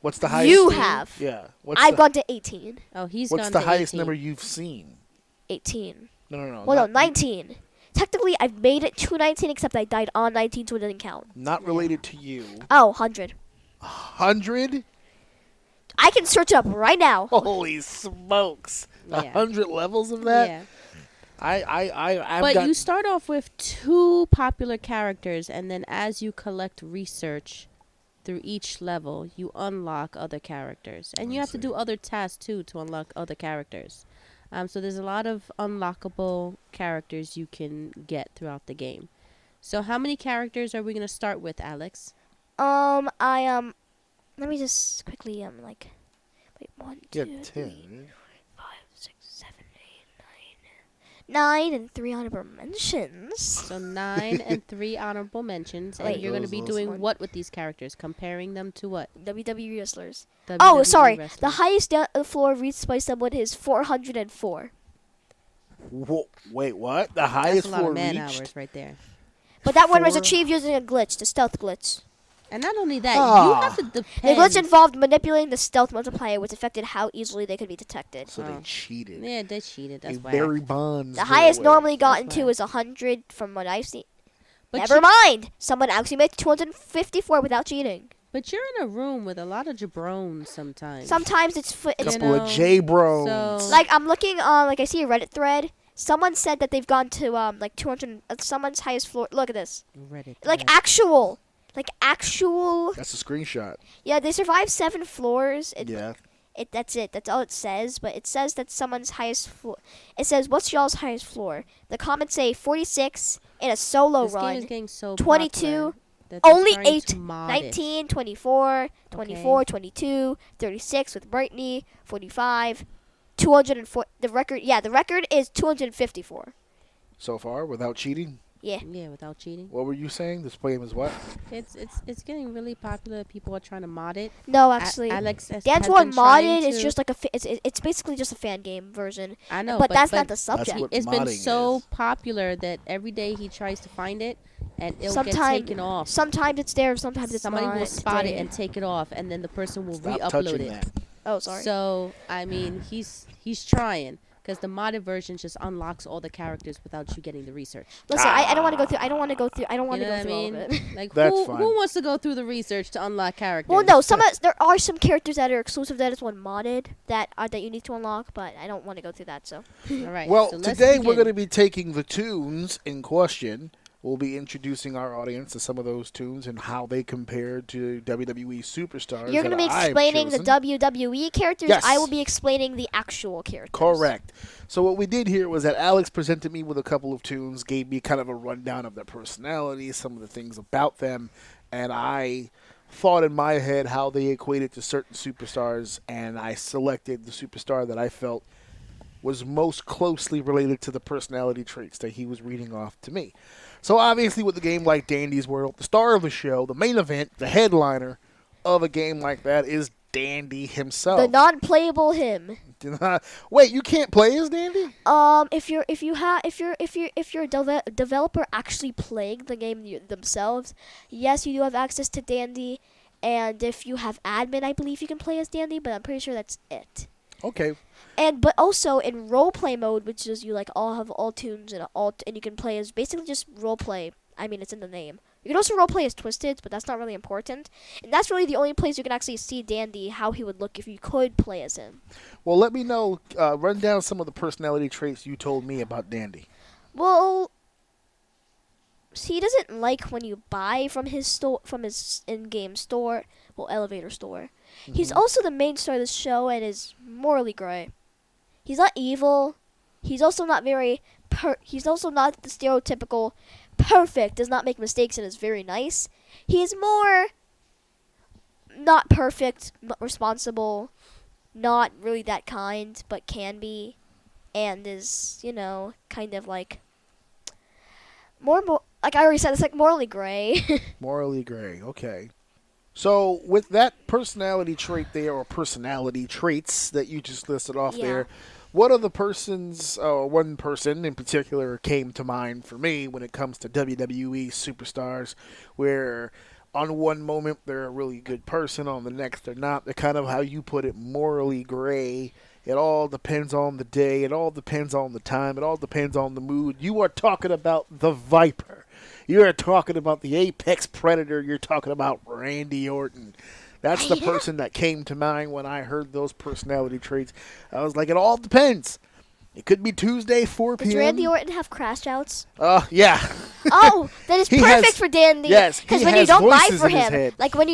What's the highest?
You have.
Yeah. What's
I've
the,
gone to 18.
Oh, he's
What's
gone
the
to
highest
18.
number you've seen?
18.
No.
Well, no, 19. Technically, I've made it to 19, except I died on 19, so it didn't count.
Not related to you.
Oh, 100.
100?
I can search up right now.
Holy smokes!
Yeah.
100 levels of that?
Yeah.
I've
But
got...
you start off with 2 popular characters, and then as you collect research through each level, you unlock other characters. And you have to do other tasks, too, to unlock other characters. So there's a lot of unlockable characters you can get throughout the game. So how many characters are we going to start with, Alex?
Let me just quickly, wait, 1, 2,
Yeah,
3,
10.
5, 6, 7, 8, 9. 9 and 3 honorable mentions.
So 9 and 3 honorable mentions. And
Wait.
you're going to be
Those
doing
one.
what with these characters? Comparing them to what?
WWE wrestlers.
WWE
Sorry.
wrestlers.
The highest floor reached by someone is 404.
Wait, what? The
That's
highest
a lot
floor
of man
reached?
hours right there.
But that one was
Four-
achieved using a glitch, the stealth glitch.
And not only that,
Ah.
you have to
The
depend.
glitch involved manipulating the stealth multiplier, which affected how easily they could be detected.
So they
Oh.
cheated.
Yeah, they cheated. That's
They
why.
Barry Bonds.
The
their
highest
way.
normally gotten
That's
to
why.
is 100 from what I've seen.
But
Never mind. Someone actually made 254 without cheating.
But you're in a room with a lot of jabrones sometimes.
Sometimes it's
Couple
You know,
of J-Bros.
so-
like I'm looking on, like I see a Reddit thread. Someone said that they've gone to like 200. Someone's highest floor. Look at this.
Reddit.
Like
Reddit.
actual.
That's a screenshot.
Yeah, they survived 7 floors.
Yeah.
That's it. That's all it says. But it says that someone's highest floor. It says, "What's y'all's highest floor?" The comments say 46 in a solo
This game is
run.
getting so
22,
popular that they're
Only
starting
8,
to mod it.
19, 24, 24,
Okay.
22, 36 with Brittany, 45, 204. The record is 254.
so far without cheating.
Yeah.
Yeah, without cheating.
What were you saying? This game is what?
It's getting really popular. People are trying to mod it.
No, actually,
Alex
Dance
has
One
been trying
modded is
to-
just like it's basically just a fan game version.
I know,
but that's not the subject.
what
It's been
modding
so
is.
popular that every day he tries to find it, and it'll get
Sometimes
taken off.
Sometimes it's there, sometimes it's
Somebody
not.
will spot it
It's
and take it off, and then the person will
Stop
re-upload
touching
it.
that.
Oh, sorry.
So I mean, he's trying, because the modded version just unlocks all the characters without you getting the research.
Listen, I don't want to go through. I don't want to go through. I don't want
You
to
know
go
what I
through all
mean?
of it.
Like
That's
who
fine.
wants to go through the research to unlock characters?
Well, no, there are some characters that are exclusive that is one modded that you need to unlock, but I don't want to go through that. So
All right.
Well,
so let's
today we're
begin.
going to be taking the tunes in question. We'll be introducing our audience to some of those tunes and how they compare to WWE superstars.
you're going to be
that I've
explaining the
chosen.
WWE characters.
Yes.
I will be explaining the actual characters.
Correct. So what we did here was that Alex presented me with a couple of tunes, gave me kind of a rundown of their personalities, some of the things about them, and I thought in my head how they equated to certain superstars, and I selected the superstar that I felt was most closely related to the personality traits that he was reading off to me. So obviously with a game like Dandy's World, the star of the show, the main event, the headliner of a game like that is Dandy himself.
The non-playable him.
Wait, you can't play as Dandy?
If you're a developer actually playing the game themselves, yes, you do have access to Dandy, and if you have admin, I believe you can play as Dandy, but I'm pretty sure that's it.
Okay.
But also in roleplay mode, which is you like have all tunes and you can play as basically just roleplay. I mean, it's in the name. You can also roleplay as Twisted, but that's not really important. And that's really the only place you can actually see Dandy, how he would look if you could play as him.
Well, let me know. Run down some of the personality traits you told me about Dandy.
Well, he doesn't like when you buy from his in-game store, elevator store. He's also the main star of the show and is morally gray. He's not evil. He's also not he's also not the stereotypical perfect, does not make mistakes, and is very nice. He is more not perfect, but responsible, not really that kind, but can be, and is, kind of like more like I already said, it's like morally gray.
Morally gray. Okay. So with that personality trait there, or personality traits that you just listed off there, what are the one person in particular came to mind for me when it comes to WWE superstars, where on one moment they're a really good person, on the next they're not. They're kind of, how you put it, morally gray. It all depends on the day. It all depends on the time. It all depends on the mood. You are talking about the Viper. You're talking about the apex predator. You're talking about Randy Orton. That's the person that came to mind when I heard those personality traits. I was like, it all depends. It could be Tuesday, 4 p.m.
Does Randy Orton have crash outs?
Yeah.
Oh, that is
He
perfect
has-
for Dandy.
yes, he
because when you
has
don't buy
voices
for
in his
him,
head.
like when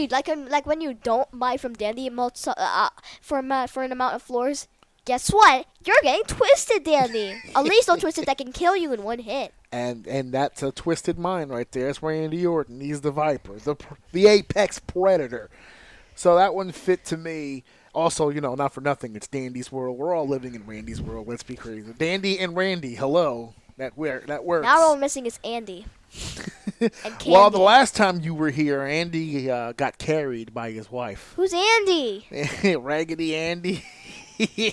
you don't buy from Dandy for an amount of floors, guess what? You're getting Twisted Dandy. At least no Twisted that can kill you in one hit.
And that's a twisted mind right there. It's Randy Orton. He's the Viper, the apex predator. So that one fit to me. Also, not for nothing, it's Dandy's world. We're all living in Randy's world. Let's be crazy. Dandy and Randy, hello. That works.
Now all we're missing is Andy. And Candy.
Well, the last time you were here, Andy got carried by his wife.
Who's Andy?
Raggedy Andy.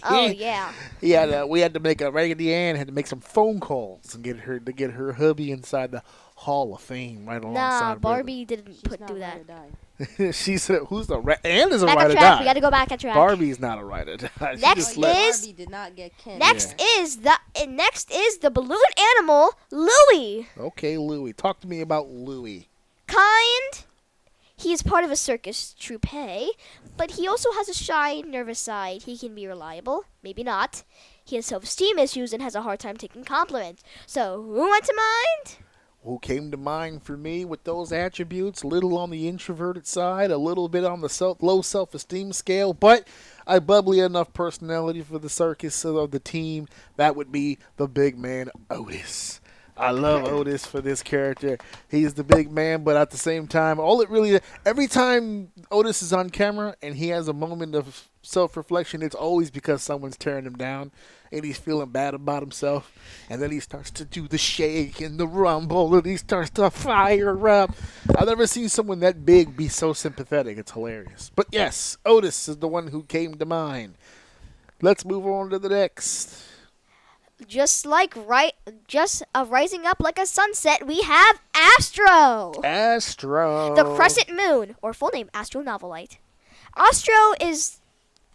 Oh yeah.
We had to make a Raggedy Ann had to make some phone calls and get her hubby inside the Hall of Fame right alongside.
Nah,
with
Barbie didn't
She's
do
not
that.
ride or die.
her. She said, "Who's the Ann is a
Back
right
on
or
track.
die.
We gotta go back on track.
Barbie's not a right or die. She
Next
just left.
is-
Barbie did not get Ken.
Next is the balloon animal, Louie.
Okay, Louie. Talk to me about Louie.
Kind. He is part of a circus troupe, but he also has a shy, nervous side. He can be reliable, maybe not. He has self-esteem issues and has a hard time taking compliments. So, who went to mind?
Who came to mind for me with those attributes? Little on the introverted side, a little bit on the low self-esteem scale, but a bubbly enough personality for the circus of the team. That would be the big man, Otis. I love Otis for this character. He's the big man, but at the same time, every time Otis is on camera and he has a moment of self-reflection, it's always because someone's tearing him down and he's feeling bad about himself. And then he starts to do the shake and the rumble and he starts to fire up. I've never seen someone that big be so sympathetic. It's hilarious. But yes, Otis is the one who came to mind. Let's move on to the next.
Rising up like a sunset, we have Astro.
Astro.
The crescent moon, or full name Astro Novelite. Astro is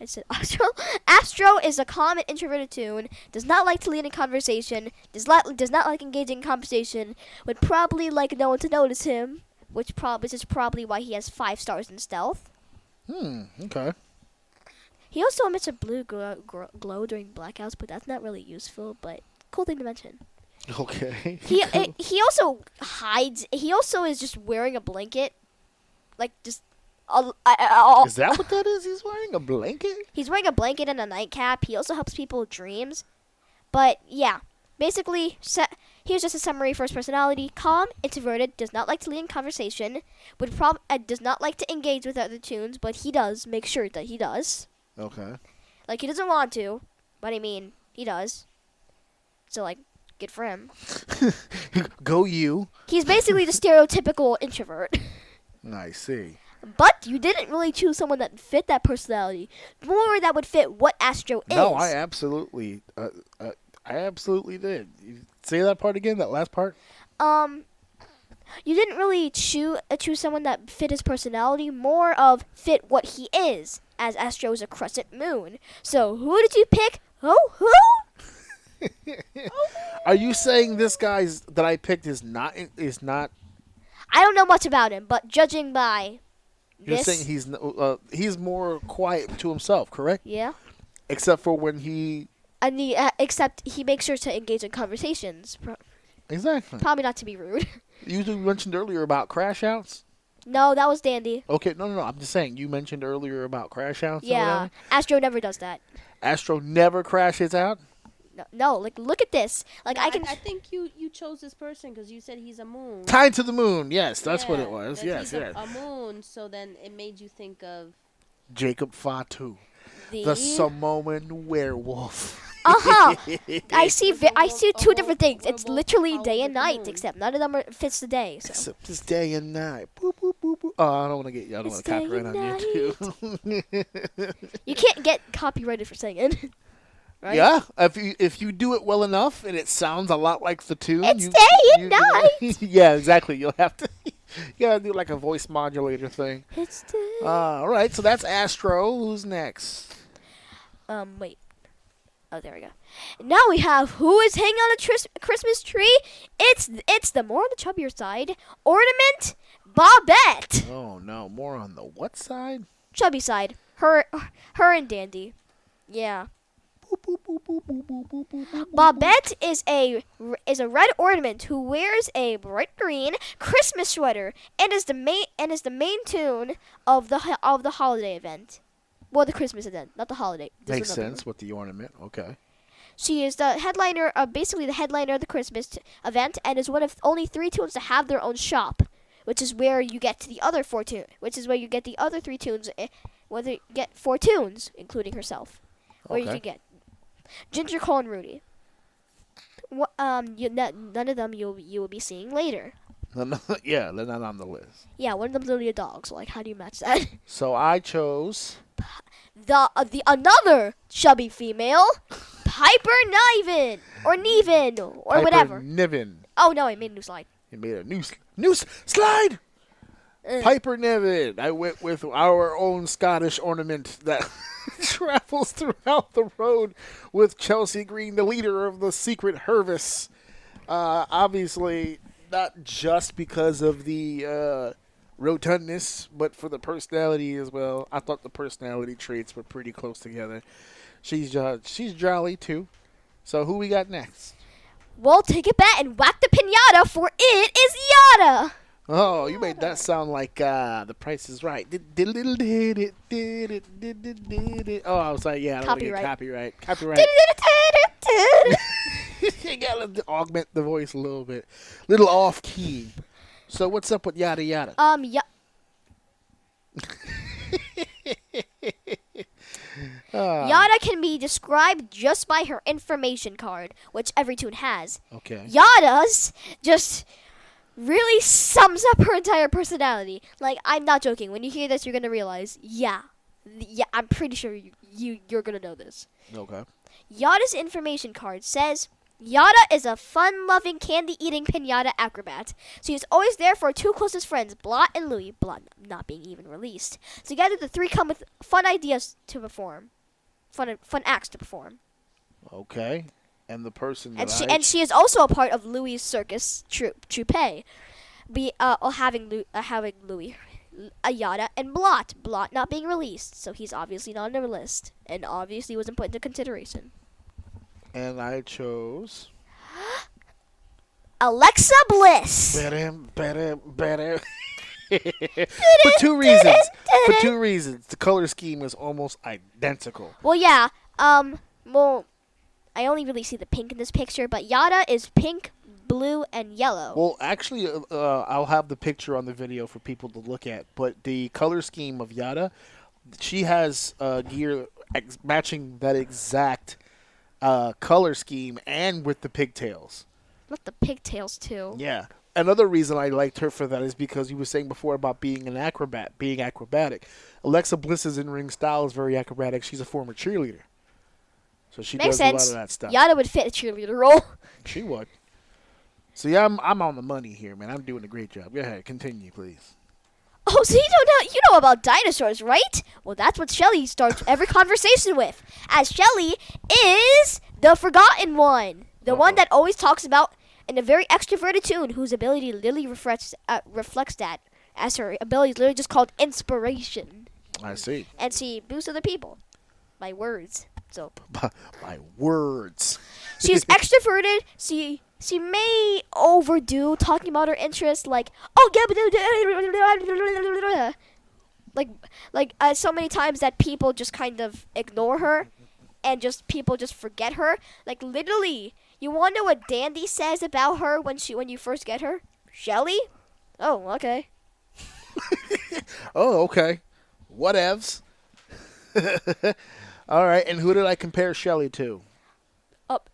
a calm and introverted tune. Does not like to lead in conversation. Does not like engaging in conversation. Would probably like no one to notice him, which is probably why he has 5 stars in stealth.
Okay.
He also emits a blue glow during blackouts, but that's not really useful. But cool thing to mention.
Okay.
He also hides. He also is just wearing a blanket, like just.
Is that what that is? He's wearing a blanket?
He's wearing a blanket and a nightcap. He also helps people with dreams. But yeah, basically, here's just a summary for his personality: calm, introverted, does not like to lead in conversation, does not like to engage with other tunes, but he does make sure that he does.
Okay.
Like, he doesn't want to, but I mean, he does. So, like, good for him.
Go you.
He's basically the stereotypical introvert.
I see.
But you didn't really choose someone that fit that personality. More that would fit what Astro is.
No, I absolutely did. You say that part again, that last part?
You didn't really choose someone that fit his personality. More of fit what he is, as Astro is a crescent moon. So who did you pick? Who?
Are you saying this guy's that I picked is not?
I don't know much about him, but judging by
You're
this,
saying he's more quiet to himself, correct?
yeah.
Except for when he.
And except he makes sure to engage in conversations.
Exactly.
Probably not to be rude.
You mentioned earlier about crash outs.
No, that was Dandy.
Okay, no. I'm just saying. You mentioned earlier about crash outs.
Yeah, Astro never does that.
Astro never crashes out.
No, like look at this. Like I
think you chose this person because you said he's a moon.
Tied to the moon. Yes, that's what it
Yeah,
was.
that
Yes,
he's
yes.
a moon. So then it made you think of
Jacob Fatu, the Samoan werewolf.
I see 2 different things. It's literally day and night, except none of them fits the day. So.
Except it's day and night. Boop, boop, boop, boop. Oh, I don't want to get. I don't want to copyright on YouTube.
You can't get copyrighted for singing. Right?
Yeah, if you do it well enough and it sounds a lot like the tune,
It's day and night.
Yeah, exactly. You'll have to. You gotta do like a voice modulator thing.
It's day.
All right, so that's Astro. Who's next?
Wait. Oh, there we go. Now we have who is hanging on a Christmas tree. It's the more on the chubbier side. Ornament Bobette.
Oh no, more on the what side?
Chubby side. Her and Dandy. Yeah. Bobette is a red ornament who wears a bright green Christmas sweater and is the main tune of the holiday event. Well, the Christmas event, not the holiday.
Makes sense with the ornament. Okay.
She is the headliner, basically the headliner of the Christmas event, and is one of only 3 tunes to have their own shop, which is where you get to the other 4 tunes. Which is where you get the other 3 tunes. Whether you get 4 tunes, including herself, where you can get Ginger, Cole, and Rudy. None of them you will be seeing later.
Yeah, they're not on the list.
Yeah, one of them's only a dog. So like, how do you match that?
So I chose
the another chubby female, Piper Niven or
Piper
whatever.
Niven.
Oh no, I made a new slide.
He made a new slide. Piper Niven. I went with our own Scottish ornament that travels throughout the road with Chelsea Green, the leader of the Secret Hervis. Obviously, not just because of the rotundness, but for the personality as well. I thought the personality traits were pretty close together. She's jolly too. So who we got next?
Well, take it back and whack the pinata, for it is Yada.
Oh, you made that sound like The Price is Right. Oh, I was like, yeah, I don't want to get copyright. You gotta augment the voice a little bit, little off key. So what's up with Yada Yada?
Yeah. Yada can be described just by her information card, which every toon has.
Okay.
Yada's just really sums up her entire personality. Like, I'm not joking. When you hear this, you're going to realize, yeah, I'm pretty sure you're going to know this.
Okay.
Yada's information card says, Yada is a fun-loving, candy-eating pinata acrobat. She is always there for her two closest friends, Blot and Louie, Blot not being even released. Together, the three come with fun ideas to perform. Fun acts to perform.
Okay. And the person that
And she is also a part of Louie's circus troupe. Having Louie, Yada, and Blot. Blot not being released, so he's obviously not on the list, and obviously wasn't put into consideration.
And I chose
Alexa Bliss.
better. For two reasons. The color scheme is almost identical.
Well, yeah. Well, I only really see the pink in this picture, but Yada is pink, blue, and yellow.
Well, actually, I'll have the picture on the video for people to look at. But the color scheme of Yada, she has gear matching that exact color scheme and with the pigtails.
Not the pigtails, too.
Yeah. Another reason I liked her for that is because you were saying before about being an acrobat, being acrobatic. Alexa Bliss's in-ring style is very acrobatic. She's a former cheerleader. So she
Makes
does
sense.
a lot of that stuff.
Yada would fit a cheerleader role.
She would. So yeah, I'm on the money here, man. I'm doing a great job. Go ahead, continue, please.
Oh, so you know about dinosaurs, right? Well, that's what Shelly starts every conversation with, as Shelly is the forgotten one, the one that always talks about in a very extroverted tune, whose ability literally reflects that, as her ability is literally just called inspiration.
I see.
And she boosts other people by words. So
by words.
she's extroverted. She may overdo talking about her interests, like so many times that people just kind of ignore her, and people just forget her. Like literally, you want to know what Dandy says about her when you first get her? Shelly? Oh, okay.
Oh, okay. Whatevs. All right, and who did I compare Shelly to?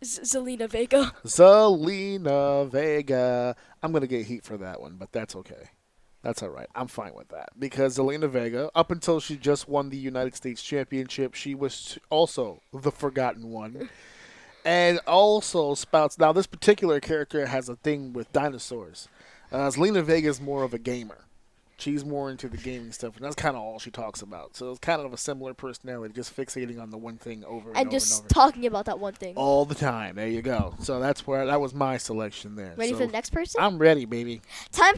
Zelina Vega.
Zelina Vega. I'm going to get heat for that one, but that's okay. That's all right. I'm fine with that. Because Zelina Vega, up until she just won the United States Championship, she was also the forgotten one. And also spouts. Now, this particular character has a thing with dinosaurs. Zelina Vega is more of a gamer. She's more into the gaming stuff, and that's kind of all she talks about. So it's kind of a similar personality, just fixating on the one thing over and over
just
and over.
talking about that one thing.
All the time. There you go. So that was my selection there.
Ready for the next person?
I'm ready, baby.
Time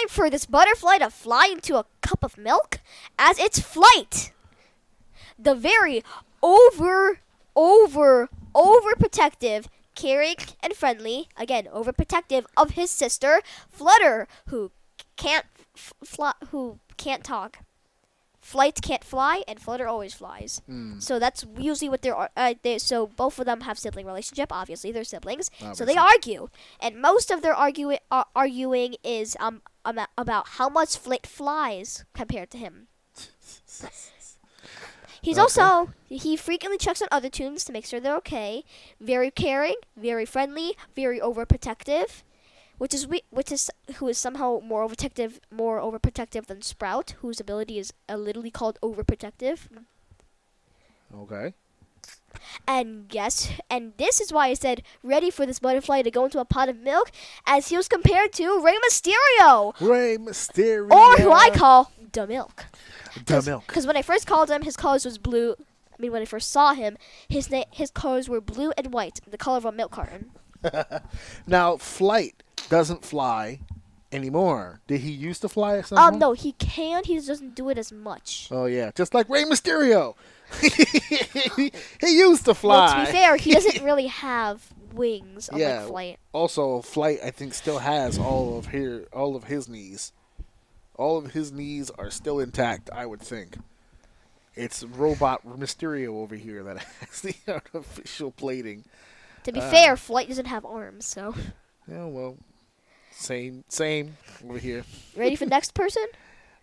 for this butterfly to fly into a cup of milk as its flight. The very overprotective, caring, and friendly, again, overprotective of his sister, Flutter, who can't talk. Flight can't fly, and Flutter always flies. So that's usually what so both of them have sibling relationship. Obviously, they're siblings.
Obviously.
So they argue, and most of their arguing is about how much Flit flies compared to him. He frequently checks on other tunes to make sure they're okay. Very caring, very friendly, very overprotective. Who is somehow more overprotective than Sprout, whose ability is literally called overprotective.
Okay.
And this is why I said ready for this butterfly to go into a pot of milk, as he was compared to Rey Mysterio.
Rey Mysterio.
Or who I call Da Milk.
Da Milk.
Because when I first called him, his colors was blue. When I first saw him, his colors were blue and white, the color of a milk carton.
Now, Flight doesn't fly anymore. Did he used to fly at some point?
No, he can. He just doesn't do it as much.
Oh, yeah. Just like Rey Mysterio. He used to fly.
Well, to be fair, he doesn't really have wings unlike Flight.
Also, Flight, I think, still has all of his knees. All of his knees are still intact, I would think. It's Robot Mysterio over here that has the artificial plating.
To be fair, Flight doesn't have arms, so.
Yeah, well, same over here.
Ready for the next person?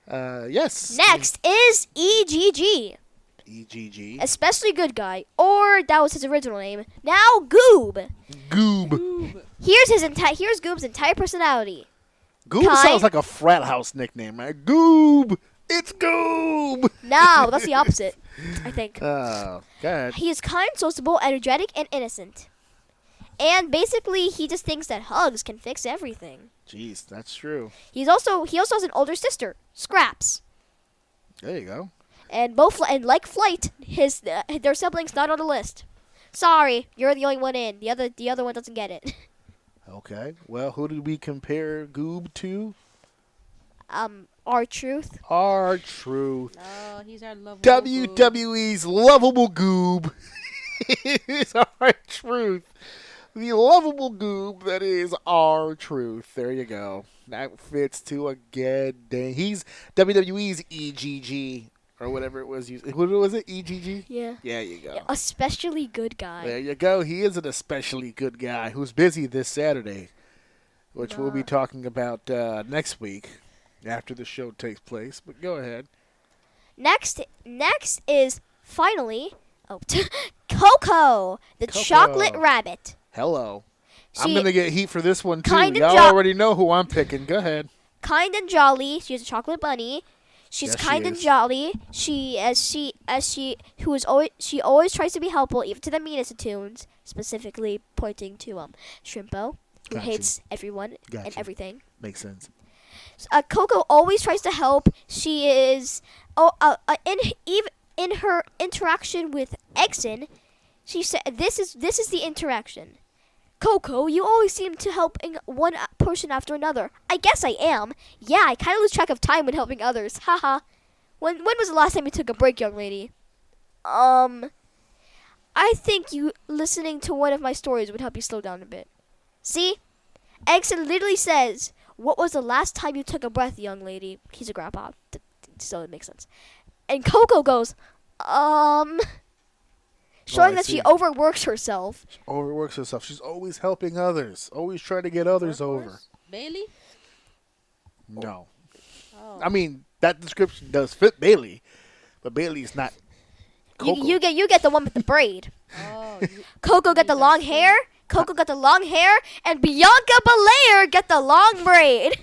Yes.
Next is EGG.
EGG.
Especially good guy. Or that was his original name. Now Goob.
Goob.
Here's Goob's entire personality.
Goob sounds like a frat house nickname, right? Goob. It's Goob.
No, that's the opposite, I think.
Oh, God.
He is kind, sociable, energetic, and innocent. And basically, he just thinks that hugs can fix everything.
Jeez, that's true.
He also has an older sister, Scraps.
There you go.
And like Flight, their siblings not on the list. Sorry, you're the only one in. The other one doesn't get it.
Okay. Well, who did we compare Goob to?
R-Truth.
R-Truth.
Oh, he's our lovable
WWE's lovable Goob. It's R-Truth. The lovable Goob that is R-Truth. There you go. That fits to a good day. He's WWE's EGG. Or whatever it was. What was it? EGG?
Yeah.
Yeah, you go.
Yeah, especially good guy.
There you go. He is an especially good guy who's busy this Saturday, which we'll be talking about next week after the show takes place. But go ahead.
Next is finally Coco, the
Coco.
chocolate rabbit.
Hello. I'm
She-
going to get heat for this one, too.
Kind of
Y'all already know who I'm picking. Go ahead.
Kind and jolly. She's a chocolate bunny. She's
Yes, she
kind and
is.
jolly. She always tries to be helpful, even to the meanest of tunes. Specifically pointing to Shrimpo, who
Gotcha.
hates everyone and
Gotcha.
everything.
Makes sense.
Coco always tries to help. She is in her interaction with Exon. She said, "This is the interaction." Coco, you always seem to helping one person after another. I guess I am. Yeah, I kind of lose track of time when helping others. Haha. When was the last time you took a break, young lady? I think you listening to one of my stories would help you slow down a bit. See? Exon literally says, "What was the last time you took a breath, young lady?" He's a grandpa, so it makes sense. And Coco goes, showing
I
that
see.
she overworks herself.
Overworks herself. She's always helping others. Always trying to get others over.
Bailey?
No.
Oh.
I mean, that description does fit Bailey, but Bailey's not Coco.
You get the one with the braid.
Oh,
Coco got the long hair. Coco got the long hair, and Bianca Belair got the long braid.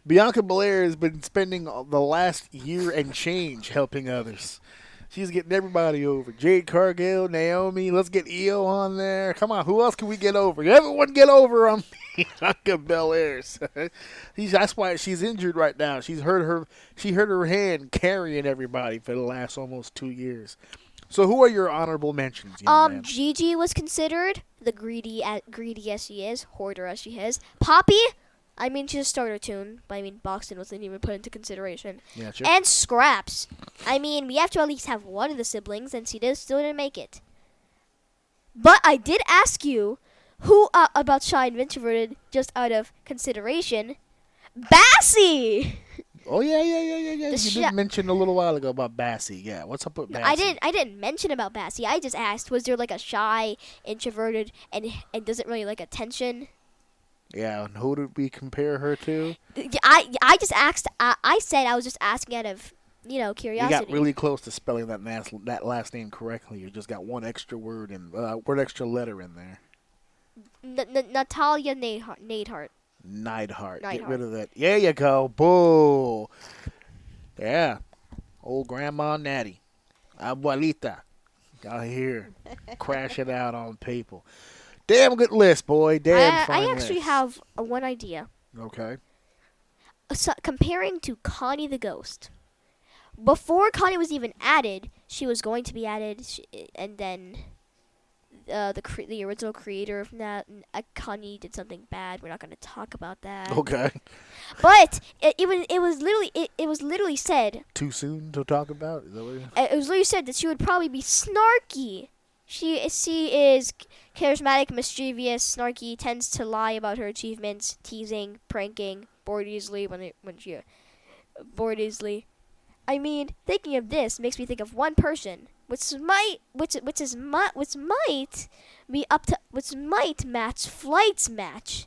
Bianca Belair has been spending the last year and change helping others. She's getting everybody over. Jade Cargill, Naomi. Let's get Io on there. Come on, who else can we get over? Everyone get over on Bianca Belair. That's why she's injured right now. She hurt her hand carrying everybody for the last almost 2 years. So who are your honorable mentions, young man?
Gigi was considered the greedy as she is, hoarder as she is. Poppy, I mean she's a starter tune, but I mean Boxton wasn't even put into consideration.
Yeah, sure.
And Scraps. I mean, we have to at least have one of the siblings, and she still didn't make it. But I did ask you who about Shy and Introverted just out of consideration. Bassie.
Oh yeah. You
The
did mention a little while ago about Bassie. Yeah, what's up with Bassie?
I didn't mention about Bassie. I just asked, was there like a shy, introverted, and doesn't really like attention?
Yeah, and who did we compare her to?
I just asked. I said I was just asking out of curiosity.
You got really close to spelling that last name correctly. You just got one extra word and extra letter in there.
Natalia Neidhart.
Neidhart. Get
Neidhart.
rid of that. There you go. Boo. Yeah. Old Grandma Natty. Abuelita. Out here. Crashing out on people. Damn good list, boy. Damn fine
I actually
list.
have one idea.
Okay.
So, comparing to Connie the Ghost. Before Connie was even added, she was going to be added, and then the original creator of that, Connie did something bad. We're not going to talk about that.
Okay.
But it was literally said.
Too soon to talk about? Is that what
It was literally said that she would probably be snarky. She is charismatic, mischievous, snarky, tends to lie about her achievements, teasing, pranking, bored easily bored easily. I mean, thinking of this makes me think of one person, which might match Flight's match.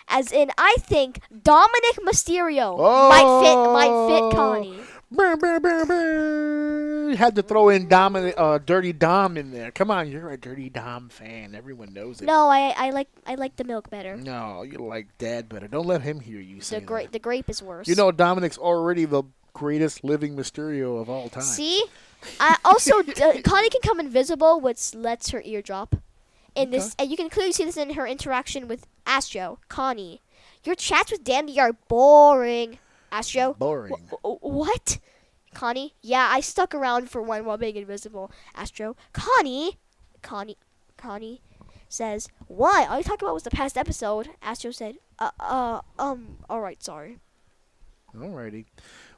As in, I think Dominic Mysterio might fit Connie.
Brr, brr, brr, brr. had to throw in Dirty Dom in there. Come on, you're a Dirty Dom fan. Everyone knows it.
No, I like the milk better.
No, you like Dad better. Don't let him hear you say that.
The grape is worse.
You know, Dominic's already the greatest living Mysterio of all time.
See? Also, Connie can come invisible, which lets her ear drop. And you can clearly see this in her interaction with Astro. Connie, your chats with Dandy are boring. Astro?
Boring.
What? Connie? Yeah, I stuck around for one while being invisible. Astro? Connie says, what? All you talked about was the past episode. Astro said, alright, sorry.
Alrighty.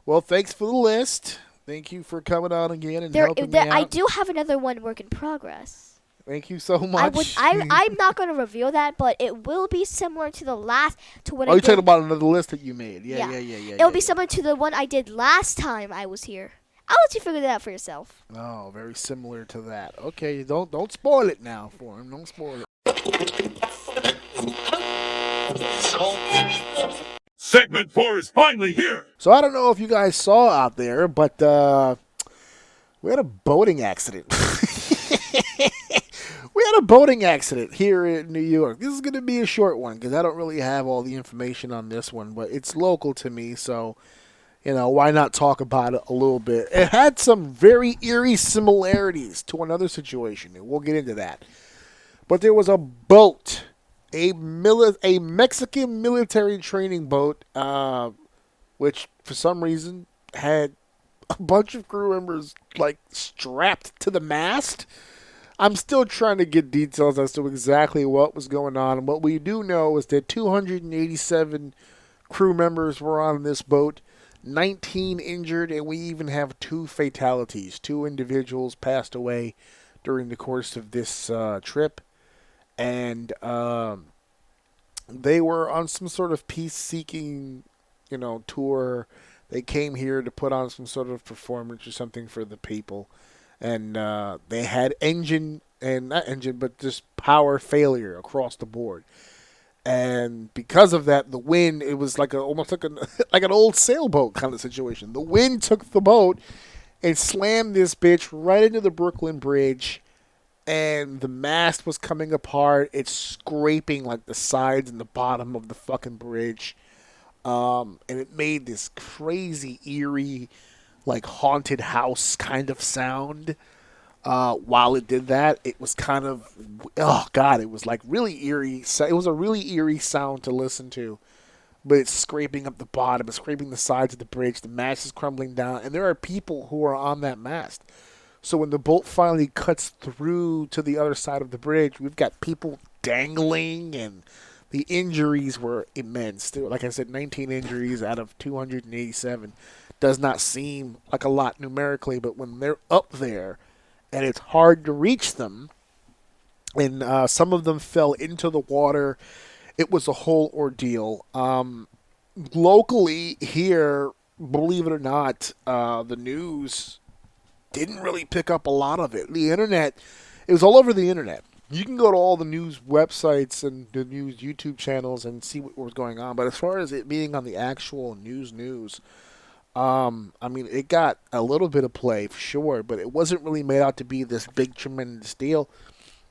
Well, thanks for the list. Thank you for coming on again and helping me out.
I do have another one work in progress.
Thank you so much.
I'm not going to reveal that, but it will be similar to the last what I did.
You're talking about another list that you made. Yeah.
It'll be similar to the one I did last time I was here. I'll let you figure that out for yourself.
Oh, very similar to that. Okay, don't spoil it now for him. Don't spoil it.
Segment 4 is finally here.
So I don't know if you guys saw out there, but we had a boating accident. We had a boating accident here in New York. This is going to be a short one because I don't really have all the information on this one, but it's local to me, so, why not talk about it a little bit? It had some very eerie similarities to another situation, and we'll get into that. But there was a boat, a Mexican military training boat, which for some reason had a bunch of crew members, strapped to the mast. I'm still trying to get details as to exactly what was going on. And what we do know is that 287 crew members were on this boat, 19 injured, and we even have 2 fatalities. 2 individuals passed away during the course of this trip. And they were on some sort of peace-seeking, tour. They came here to put on some sort of performance or something for the people. And they had just power failure across the board. And because of that, the wind, it was almost like an old sailboat kind of situation. The wind took the boat and slammed this bitch right into the Brooklyn Bridge. And the mast was coming apart. It's scraping the sides and the bottom of the fucking bridge. And it made this crazy, eerie, haunted house kind of sound. While it did that, it was kind of, it was really eerie. It was a really eerie sound to listen to. But it's scraping up the bottom. It's scraping the sides of the bridge. The mast is crumbling down. And there are people who are on that mast. So when the boat finally cuts through to the other side of the bridge, we've got people dangling, and the injuries were immense. Like I said, 19 injuries out of 287 does not seem like a lot numerically, but when they're up there and it's hard to reach them, and some of them fell into the water, it was a whole ordeal. Locally here, believe it or not, the news didn't really pick up a lot of it. The internet, it was all over the internet. You can go to all the news websites and the news YouTube channels and see what was going on. But as far as it being on the actual news, it got a little bit of play for sure, but it wasn't really made out to be this big, tremendous deal.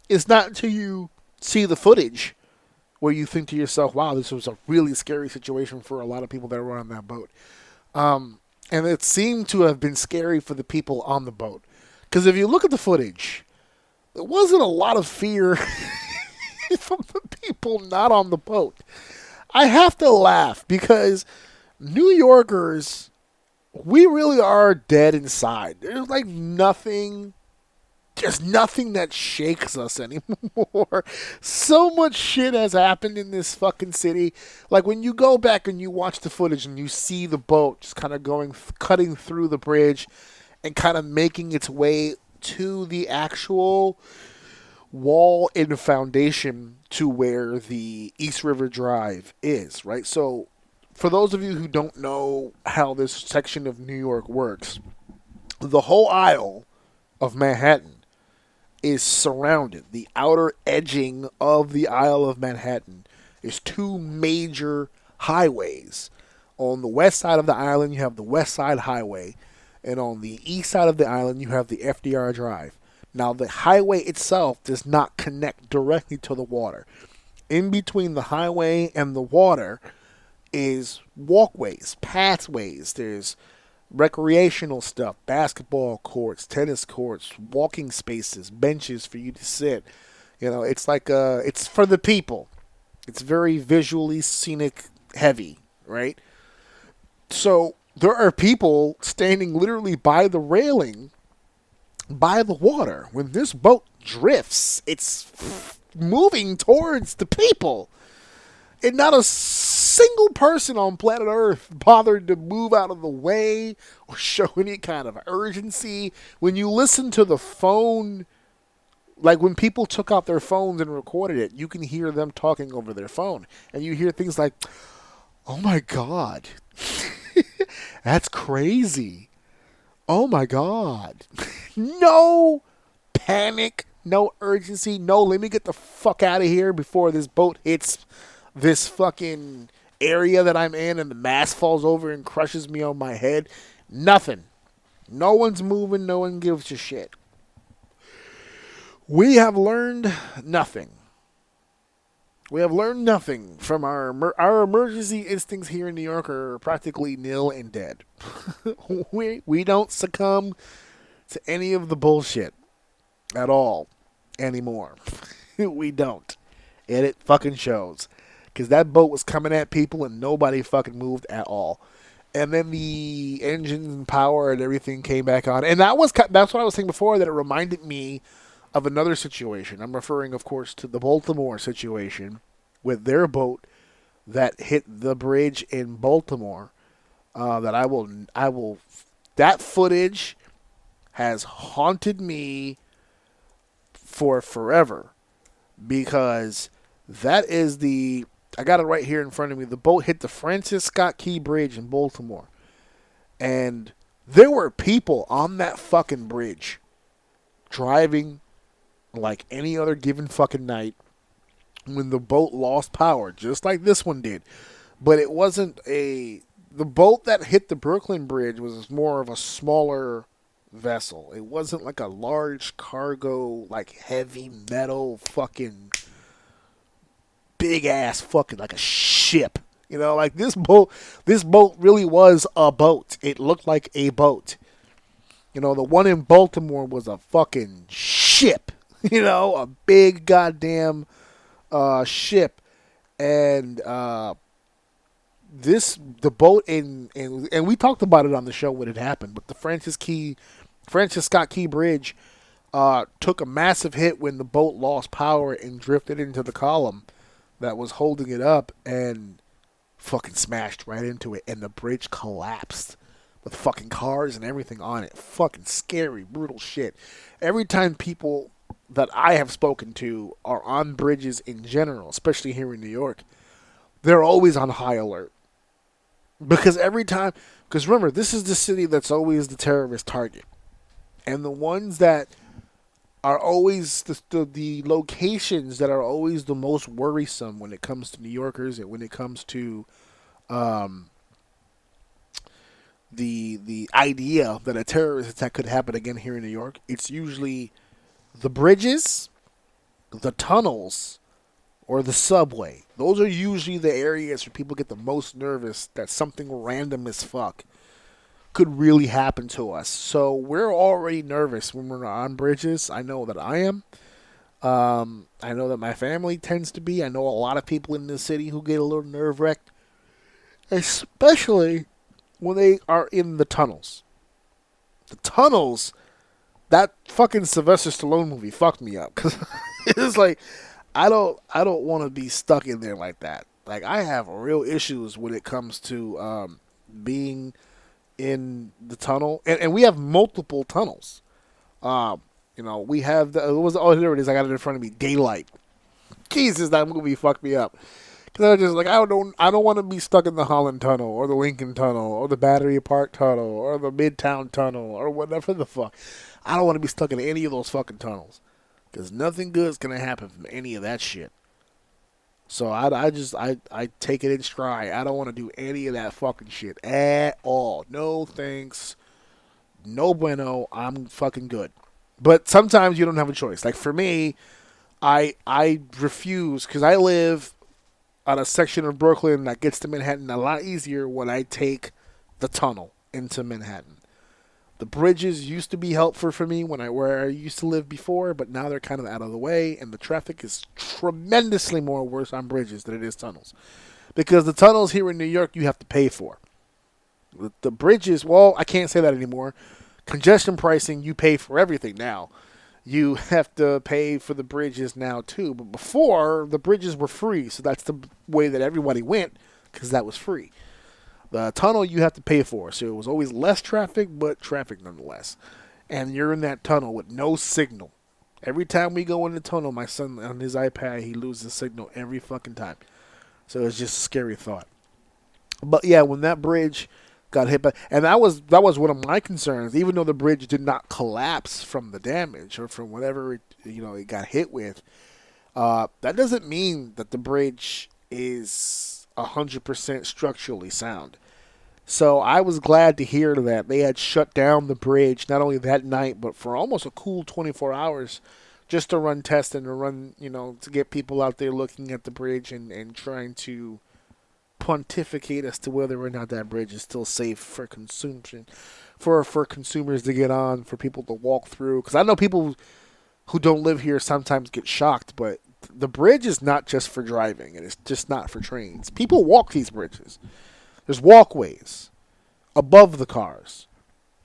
It's not until you see the footage where you think to yourself, wow, this was a really scary situation for a lot of people that were on that boat. And it seemed to have been scary for the people on the boat. Because if you look at the footage, there wasn't a lot of fear from the people not on the boat. I have to laugh because New Yorkers, we really are dead inside. There's nothing that shakes us anymore. So much shit has happened in this fucking city. When you go back and you watch the footage and you see the boat just kind of cutting through the bridge and kind of making its way to the actual wall and foundation to where the East River Drive is, right? So for those of you who don't know how this section of New York works, the whole aisle of Manhattan is surrounded. The outer edging of the Isle of Manhattan is 2 major highways. On the west side of the island, you have the West Side Highway, And on the east side of the island, you have the FDR Drive. Now, the highway itself does not connect directly to the water. In between the highway and the water is walkways, pathways. There's recreational stuff, basketball courts, tennis courts, walking spaces, benches for you to sit. It's like it's for the people. It's very visually scenic heavy, right? So there are people standing literally by the railing, by the water. When this boat drifts, it's moving towards the people. And not a single person on planet Earth bothered to move out of the way or show any kind of urgency. When you listen to the phone, like when people took out their phones and recorded it, you can hear them talking over their phone. And you hear things like, "Oh my God, that's crazy. Oh my God." No panic, no urgency, no let me get the fuck out of here before this boat hits this fucking area that I'm in and the mast falls over and crushes me on my head. Nothing. No one's moving. No one gives a shit. We have learned nothing. We have learned nothing from our emergency instincts here in New York are practically nil and dead. we don't succumb to any of the bullshit at all anymore. We don't. And it fucking shows. Because that boat was coming at people and nobody fucking moved at all. And then the engines and power and everything came back on. And that's what I was saying before, that it reminded me of another situation. I'm referring, of course, to the Baltimore situation with their boat that hit the bridge in Baltimore. That footage has haunted me for forever. Because that is I got it right here in front of me. The boat hit the Francis Scott Key Bridge in Baltimore. And there were people on that fucking bridge driving like any other given fucking night when the boat lost power, just like this one did. But it wasn't the boat that hit the Brooklyn Bridge was more of a smaller vessel. It wasn't like a large cargo, like heavy metal fucking big ass fucking like a ship. Like this boat really was a boat. It looked like a boat. The one in Baltimore was a fucking ship. A big goddamn ship. And the boat and we talked about it on the show when it happened, but the Francis Scott Key Bridge took a massive hit when the boat lost power and drifted into the column that was holding it up and fucking smashed right into it, and the bridge collapsed with fucking cars and everything on it. Fucking scary, brutal shit. Every time people that I have spoken to are on bridges in general, especially here in New York, they're always on high alert. Because remember, this is the city that's always the terrorist target. And the ones that are always the locations that are always the most worrisome when it comes to New Yorkers and when it comes to the idea that a terrorist attack could happen again here in New York. It's usually the bridges, the tunnels, or the subway. Those are usually the areas where people get the most nervous that something random as fuck could really happen to us. So we're already nervous when we're on bridges. I know that I am. I know that my family tends to be. I know a lot of people in the city who get a little nerve-wracked, especially when they are in the tunnels. The tunnels, that fucking Sylvester Stallone movie fucked me up, because it's like I don't want to be stuck in there like that. Like, I have real issues when it comes to being in the tunnel, and we have multiple tunnels. We have there it is. I got it in front of me. Daylight. Jesus, that movie fucked me up. Because I was just like, I don't want to be stuck in the Holland Tunnel or the Lincoln Tunnel or the Battery Park Tunnel or the Midtown Tunnel or whatever the fuck. I don't want to be stuck in any of those fucking tunnels, because nothing good is gonna happen from any of that shit. So I take it in stride. I don't want to do any of that fucking shit at all. No thanks. no bueno, I'm fucking good. But sometimes you don't have a choice. Like for me, I refuse because I live on a section of Brooklyn that gets to Manhattan a lot easier when I take the tunnel into Manhattan. The bridges used to be helpful for me where I used to live before, but now they're kind of out of the way, and the traffic is tremendously more worse on bridges than it is tunnels. Because the tunnels here in New York you have to pay for. The bridges, well, I can't say that anymore. Congestion pricing, you pay for everything now. You have to pay for the bridges now too. But before, the bridges were free, so that's the way that everybody went because that was free. The tunnel you have to pay for, so it was always less traffic, but traffic nonetheless. And you're in that tunnel with no signal. Every time we go in the tunnel, my son on his iPad, he loses signal every fucking time. So it's just a scary thought. But yeah, when that bridge got hit by, and that was one of my concerns. Even though the bridge did not collapse from the damage or from whatever it got hit with, that doesn't mean that the bridge is 100% structurally sound. So I was glad to hear that they had shut down the bridge not only that night but for almost a cool 24 hours just to run tests and to run, to get people out there looking at the bridge and trying to pontificate as to whether or not that bridge is still safe for consumption, for consumers to get on, for people to walk through. Because I know people who don't live here sometimes get shocked, but the bridge is not just for driving, and it's just not for trains. People walk these bridges. There's walkways above the cars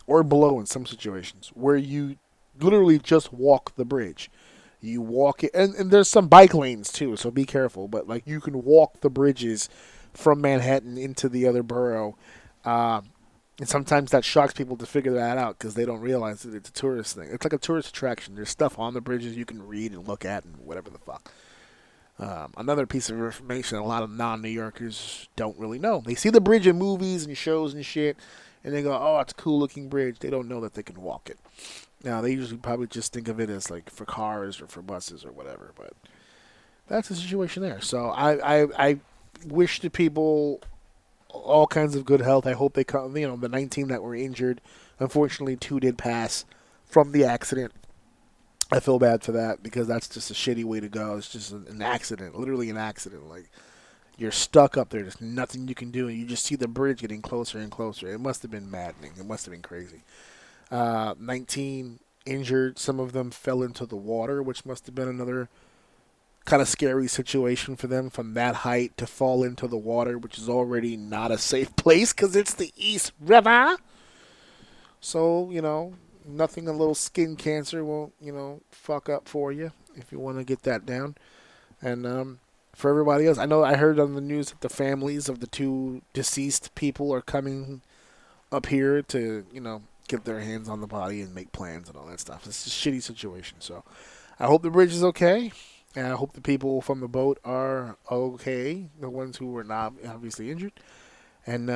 or below in some situations where you literally just walk the bridge. You walk it, and there's some bike lanes too, so be careful. But like you can walk the bridges from Manhattan into the other borough. And sometimes that shocks people to figure that out because they don't realize that it's a tourist thing. It's like a tourist attraction. There's stuff on the bridges you can read and look at and whatever the fuck. Another piece of information a lot of non-New Yorkers don't really know. They see the bridge in movies and shows and shit, and they go, oh, it's a cool-looking bridge. They don't know that they can walk it. Now, they usually probably just think of it as like for cars or for buses or whatever, but that's the situation there. So I wish the people all kinds of good health. I hope they come, the 19 that were injured. Unfortunately, 2 did pass from the accident. I feel bad for that because that's just a shitty way to go. It's just an accident, literally an accident. Like, you're stuck up there. There's nothing you can do, and you just see the bridge getting closer and closer. It must have been maddening. It must have been crazy. 19 injured. Some of them fell into the water, which must have been another kind of scary situation for them from that height to fall into the water, which is already not a safe place because it's the East River. So, nothing a little skin cancer won't, fuck up for you if you want to get that down. And for everybody else, I heard on the news that the families of the 2 deceased people are coming up here to, get their hands on the body and make plans and all that stuff. It's a shitty situation. So I hope the bridge is okay. And I hope the people from the boat are okay, the ones who were not obviously injured. And,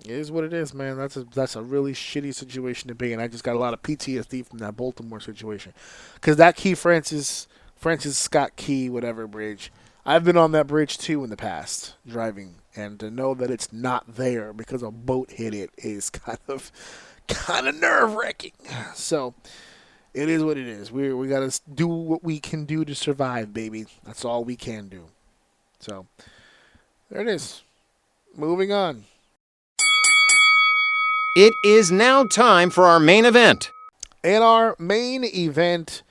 it is what it is, man. That's a really shitty situation to be in. I just got a lot of PTSD from that Baltimore situation. Because that Francis Scott Key, whatever bridge, I've been on that bridge too in the past, driving. And to know that it's not there because a boat hit it is kind of nerve-wracking. So it is what it is. We got to do what we can do to survive, baby. That's all we can do. So there it is. Moving on.
It is now time for our main event.
In our main event,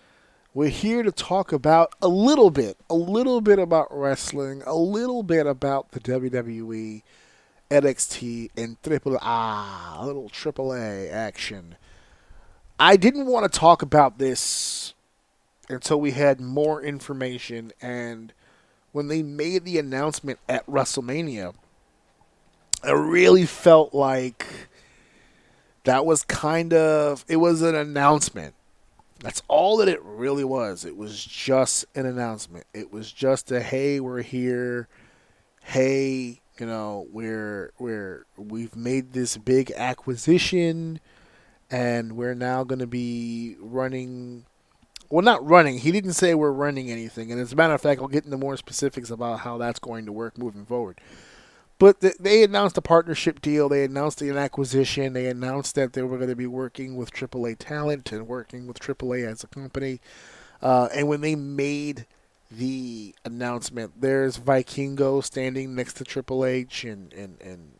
we're here to talk about a little bit about wrestling, a little bit about the WWE, NXT, and a little AAA action. I didn't want to talk about this until we had more information, and when they made the announcement at WrestleMania, I really felt like that was it was an announcement. That's all that it really was. It was just an announcement. It was just a, hey, we're here. Hey, we've made this big acquisition, and we're now going to be running. Well, not running. He didn't say we're running anything. And as a matter of fact, I'll get into more specifics about how that's going to work moving forward. But they announced a partnership deal. They announced an acquisition. They announced that they were going to be working with AAA talent and working with AAA as a company. And when they made the announcement, there's Vikingo standing next to Triple H and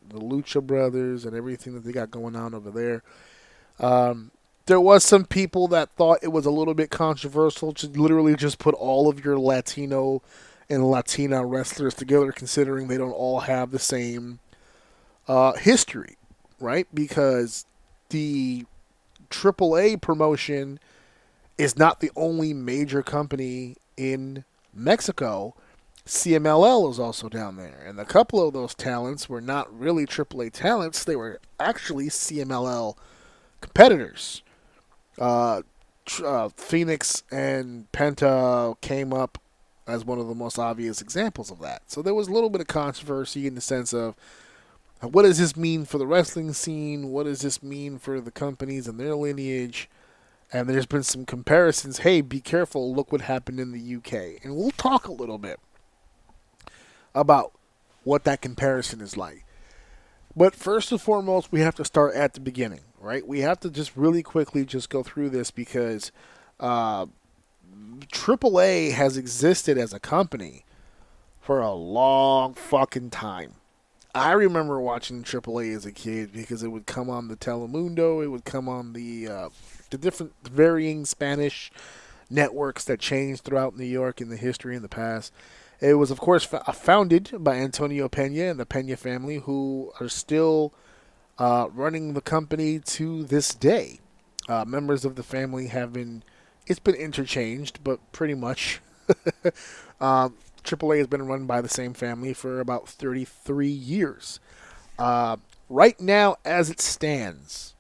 the Lucha Brothers and everything that they got going on over there. There was some people that thought it was a little bit controversial to literally just put all of your Latino and Latina wrestlers together, considering they don't all have the same history, right? Because the AAA promotion is not the only major company in Mexico. CMLL is also down there, and a couple of those talents were not really AAA talents. They were actually CMLL competitors. Phoenix and Penta came up as one of the most obvious examples of that. So there was a little bit of controversy in the sense of, what does this mean for the wrestling scene? What does this mean for the companies and their lineage? And there's been some comparisons. Hey, be careful. Look what happened in the UK. And we'll talk a little bit about what that comparison is like. But first and foremost, we have to start at the beginning, right? We have to just really quickly just go through this because AAA has existed as a company for a long fucking time. I remember watching AAA as a kid because it would come on the Telemundo. It would come on the different varying Spanish networks that changed throughout New York in the history in the past. It was, of course, founded by Antonio Pena and the Pena family, who are still running the company to this day. Members of the family have been, it's been interchanged, but pretty much AAA has been run by the same family for about 33 years. Right now, as it stands,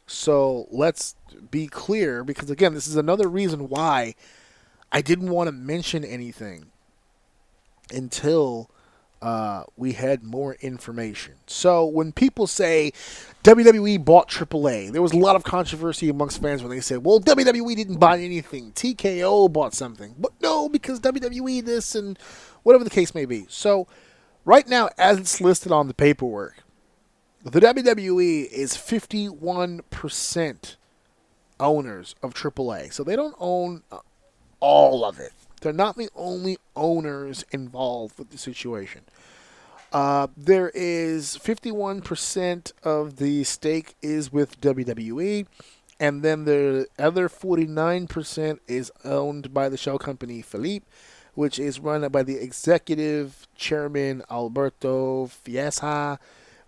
so let's be clear, because again, this is another reason why I didn't want to mention anything until we had more information. So when people say WWE bought AAA, there was a lot of controversy amongst fans when they said, well, WWE didn't buy anything. TKO bought something. But no, because WWE this and whatever the case may be. So right now, as it's listed on the paperwork, the WWE is 51% owners of AAA. So they don't own all of it. They're not the only owners involved with the situation. There is 51% of the stake is with WWE, and then the other 49% is owned by the show company Felipe, which is run by the executive chairman Alberto Fiesa.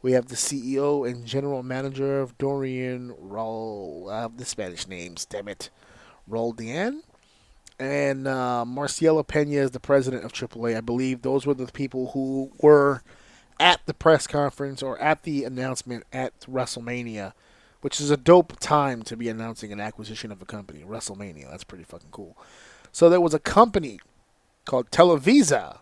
We have the CEO and general manager of Dorian Roll. I have the Spanish names, damn it. Roldan. And Marcelo Pena is the president of AAA. I believe those were the people who were at the press conference or at the announcement at WrestleMania, which is a dope time to be announcing an acquisition of a company. WrestleMania, that's pretty fucking cool. So there was a company called Televisa.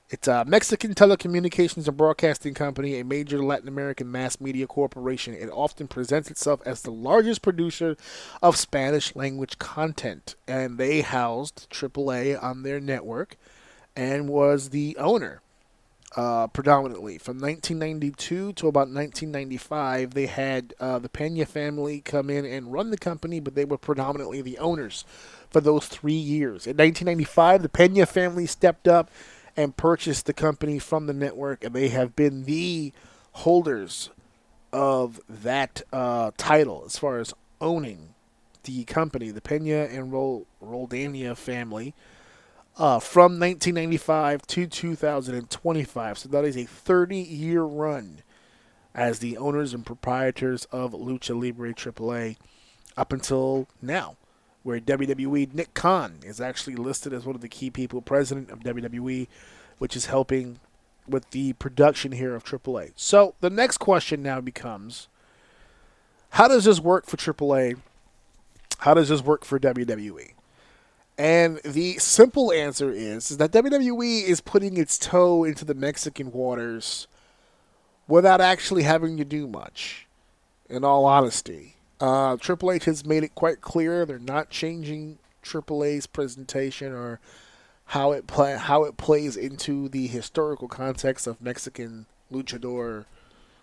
It's a Mexican telecommunications and broadcasting company, a major Latin American mass media corporation. It often presents itself as the largest producer of Spanish language content, and they housed AAA on their network and was the owner predominantly. From 1992 to about 1995, they had the Pena family come in and run the company, but they were predominantly the owners for those 3 years. In 1995, the Pena family stepped up and purchased the company from the network, and they have been the holders of that title as far as owning the company, the Pena and Roldania family, from 1995 to 2025. So that is a 30-year run as the owners and proprietors of Lucha Libre AAA up until now, where WWE Nick Khan is actually listed as one of the key people, president of WWE, which is helping with the production here of AAA. So the next question now becomes, how does this work for AAA? How does this work for WWE? And the simple answer is that WWE is putting its toe into the Mexican waters without actually having to do much, in all honesty. Triple H has made it quite clear they're not changing Triple A's presentation or how it plays into the historical context of Mexican luchador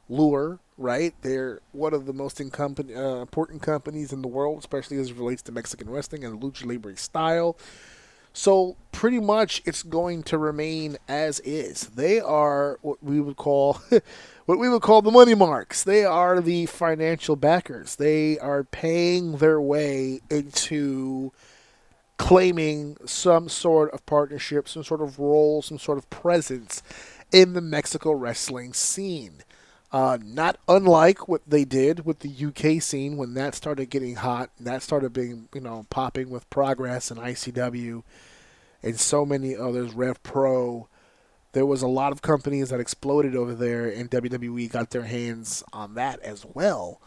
lure, right? They're one of the most important companies in the world, especially as it relates to Mexican wrestling and lucha libre style. So pretty much it's going to remain as is. They are what we would call the money marks. They are the financial backers. They are paying their way into claiming some sort of partnership, some sort of role, some sort of presence in the Mexico wrestling scene. Not unlike what they did with the UK scene when that started getting hot, and that started being, popping with Progress and ICW and so many others, Rev Pro. There was a lot of companies that exploded over there, and WWE got their hands on that as well.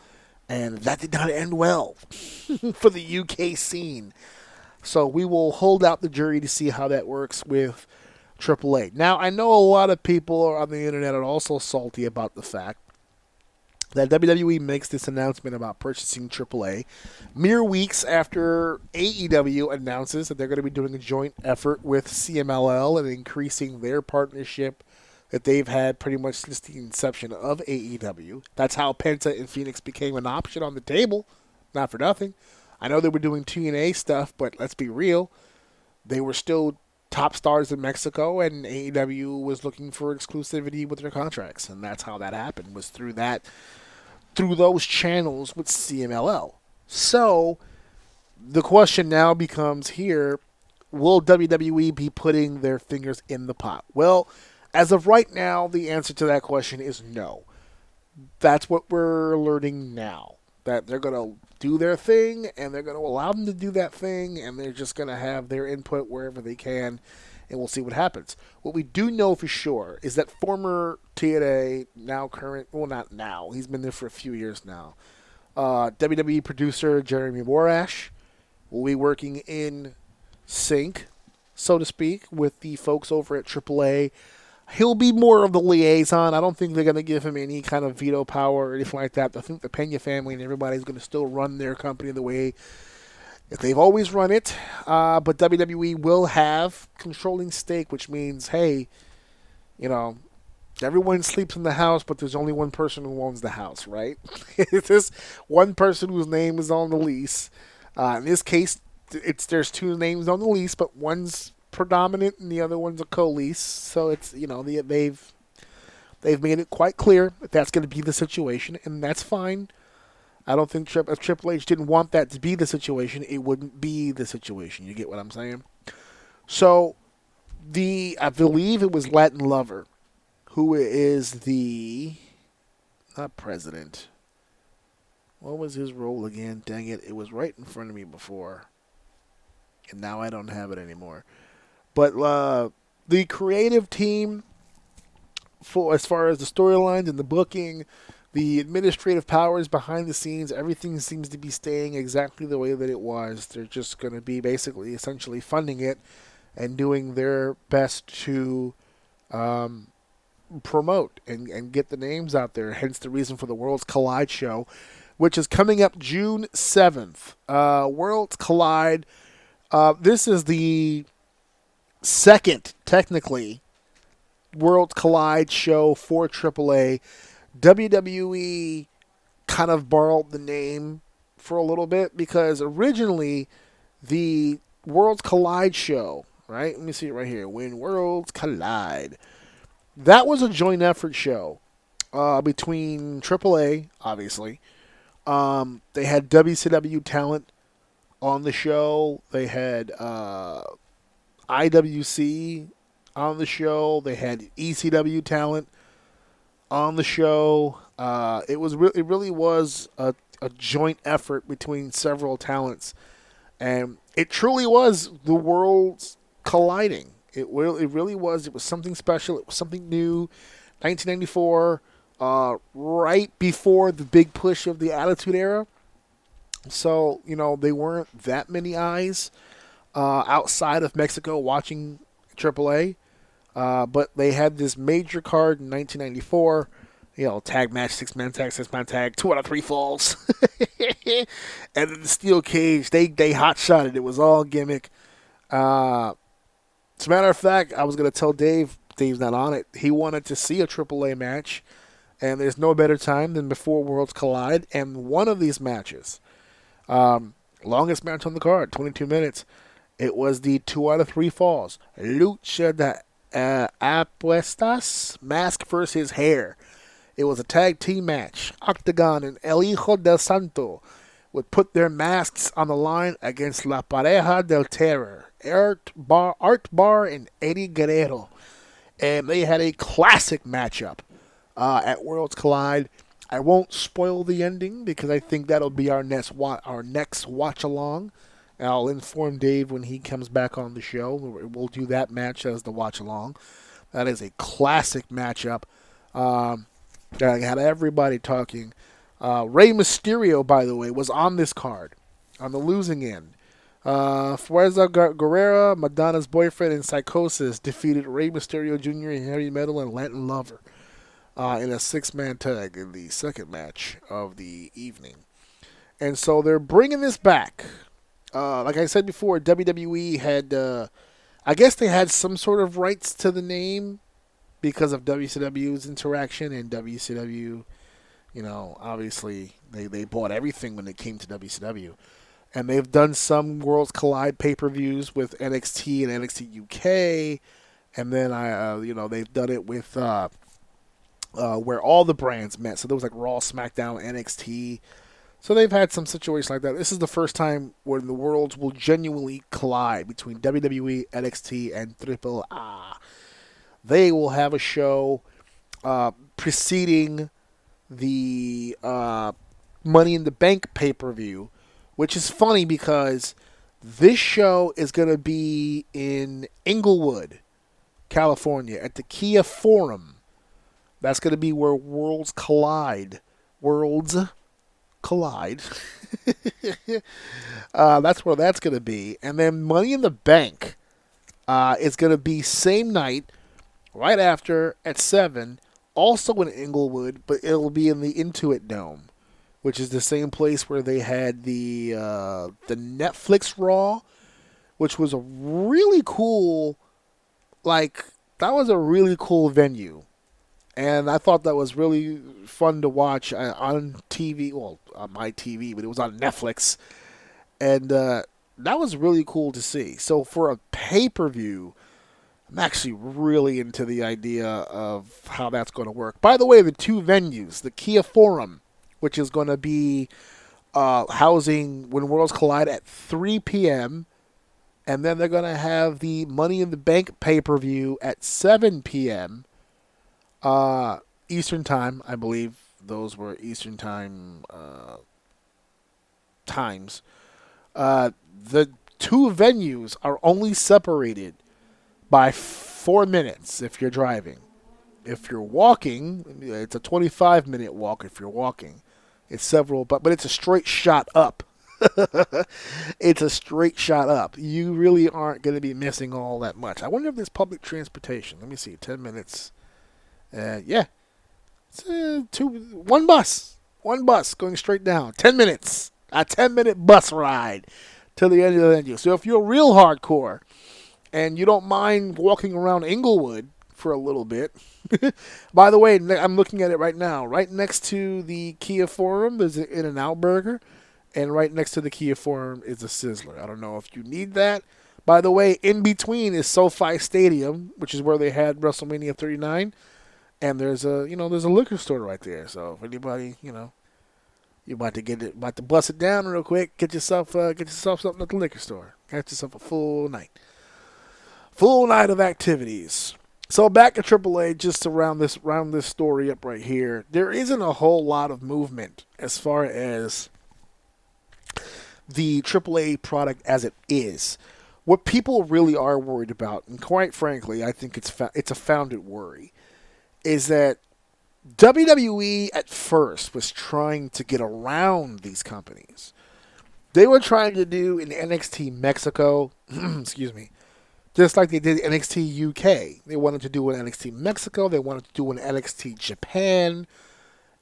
And that did not end well for the UK scene. So we will hold out the jury to see how that works with AAA. Now, I know a lot of people on the internet are also salty about the fact that WWE makes this announcement about purchasing AAA mere weeks after AEW announces that they're going to be doing a joint effort with CMLL and increasing their partnership that they've had pretty much since the inception of AEW. That's how Penta and Phoenix became an option on the table, not for nothing. I know they were doing TNA stuff, but let's be real. They were still top stars in Mexico, and AEW was looking for exclusivity with their contracts, and that's how that happened, was through those channels with CMLL. So the question now becomes here, will WWE be putting their fingers in the pot? Well, as of right now, the answer to that question is no. That's what we're learning now, that they're going to do their thing, and they're going to allow them to do that thing, and they're just going to have their input wherever they can, and we'll see what happens. What we do know for sure is that former TNA, now current, well, not now, he's been there for a few years now, WWE producer Jeremy Borash will be working in sync, so to speak, with the folks over at AAA. He'll be more of the liaison. I don't think they're going to give him any kind of veto power or anything like that. I think the Pena family and everybody's going to still run their company the way that they've always run it. But WWE will have controlling stake, which means, hey, everyone sleeps in the house, but there's only one person who owns the house, right? It's just one person whose name is on the lease. In this case, there's two names on the lease, but one's predominant and the other one's a co-lease. So it's, they've made it quite clear that that's going to be the situation, and that's fine. I don't think if Triple H didn't want that to be the situation, it wouldn't be the situation. You get what I'm saying? So I believe it was Latin Lover, who is not president. What was his role again? Dang it. It was right in front of me before. And now I don't have it anymore. But the creative team, for as far as the storylines and the booking, the administrative powers behind the scenes, everything seems to be staying exactly the way that it was. They're just going to be basically essentially funding it and doing their best to promote and get the names out there. Hence the reason for the Worlds Collide show, which is coming up June 7th. Worlds Collide. This is the second, technically, Worlds Collide show for AAA. WWE kind of borrowed the name for a little bit because originally the Worlds Collide show, right? Let me see it right here. When Worlds Collide. That was a joint effort show between AAA, obviously. They had WCW talent on the show. They had IWC on the show. They had ECW talent on the show. It really was a joint effort between several talents, and it truly was the worlds colliding. It really was. It was something special. It was something new. 1994, right before the big push of the Attitude Era. So, they weren't that many eyes outside of Mexico watching AAA. But they had this major card in 1994. Tag match, 6-man tag, 6-man tag, 2 out of 3 falls. And then the steel cage, they hot-shot it. It was all gimmick. As a matter of fact, I was going to tell Dave Dave's not on it. He wanted to see a AAA match, and there's no better time than before Worlds Collide. And one of these matches, longest match on the card, 22 minutes, it was the 2 out of 3 falls. Lucha de Apuestas, Mask versus Hair. It was a tag team match. Octagon and El Hijo del Santo would put their masks on the line against La Pareja del Terror, Art Bar and Eddie Guerrero. And they had a classic matchup at Worlds Collide. I won't spoil the ending because I think that'll be our next watch along. I'll inform Dave when he comes back on the show. We'll do that match as the watch along. That is a classic matchup. I had everybody talking. Rey Mysterio, by the way, was on this card on the losing end. Fuerza Guerrera, Madonna's boyfriend, and Psychosis defeated Rey Mysterio Jr. and Harry Metal and Latin Lover in a 6-man tag in the second match of the evening. And so they're bringing this back. Like I said before, WWE had, I guess they had some sort of rights to the name because of WCW's interaction, and WCW, obviously they bought everything when it came to WCW. And they've done some Worlds Collide pay-per-views with NXT and NXT UK, and then they've done it with where all the brands met. So there was like Raw, SmackDown, NXT. So they've had some situations like that. This is the first time where the worlds will genuinely collide between WWE, NXT, and AAA. They will have a show preceding the Money in the Bank pay-per-view, which is funny because this show is going to be in Inglewood, California, at the Kia Forum. That's going to be where Worlds collide. That's where that's going to be. And then Money in the Bank is going to be same night, right after, at 7, also in Inglewood, but it'll be in the Intuit Dome, which is the same place where they had the Netflix Raw, which was a really cool, that was a really cool venue. And I thought that was really fun to watch on TV, well, on my TV, but it was on Netflix. And that was really cool to see. So for a pay-per-view, I'm actually really into the idea of how that's going to work. By the way, the two venues, the Kia Forum, which is going to be housing When Worlds Collide at 3 p.m., and then they're going to have the Money in the Bank pay-per-view at 7 p.m., Eastern Time. I believe those were Eastern Time times. The two venues are only separated by 4 minutes if you're driving. If you're walking, it's a 25-minute walk if you're walking. It's several, but it's a straight shot up. It's a straight shot up. You really aren't going to be missing all that much. I wonder if there's public transportation. Let me see, 10 minutes. Yeah. It's one bus going straight down. 10 minutes. A 10-minute bus ride to the end of the venue. So if you're real hardcore and you don't mind walking around Inglewood for a little bit. By the way, I'm looking at it right now. Right next to the Kia Forum, there's an In-N-Out Burger. And right next to the Kia Forum is a Sizzler. I don't know if you need that. By the way, in between is SoFi Stadium, which is where they had WrestleMania 39. And there's a liquor store right there. So if anybody, you're about to bust it down real quick, get yourself something at the liquor store. Get yourself a full night of activities. So back to AAA, just to round this story up right here. There isn't a whole lot of movement as far as the AAA product as it is. What people really are worried about, and quite frankly, I think it's a founded worry, is that WWE at first was trying to get around these companies. They were trying to do an NXT Mexico, excuse me, just like they did NXT UK. They wanted to do an NXT Mexico, they wanted to do an NXT Japan,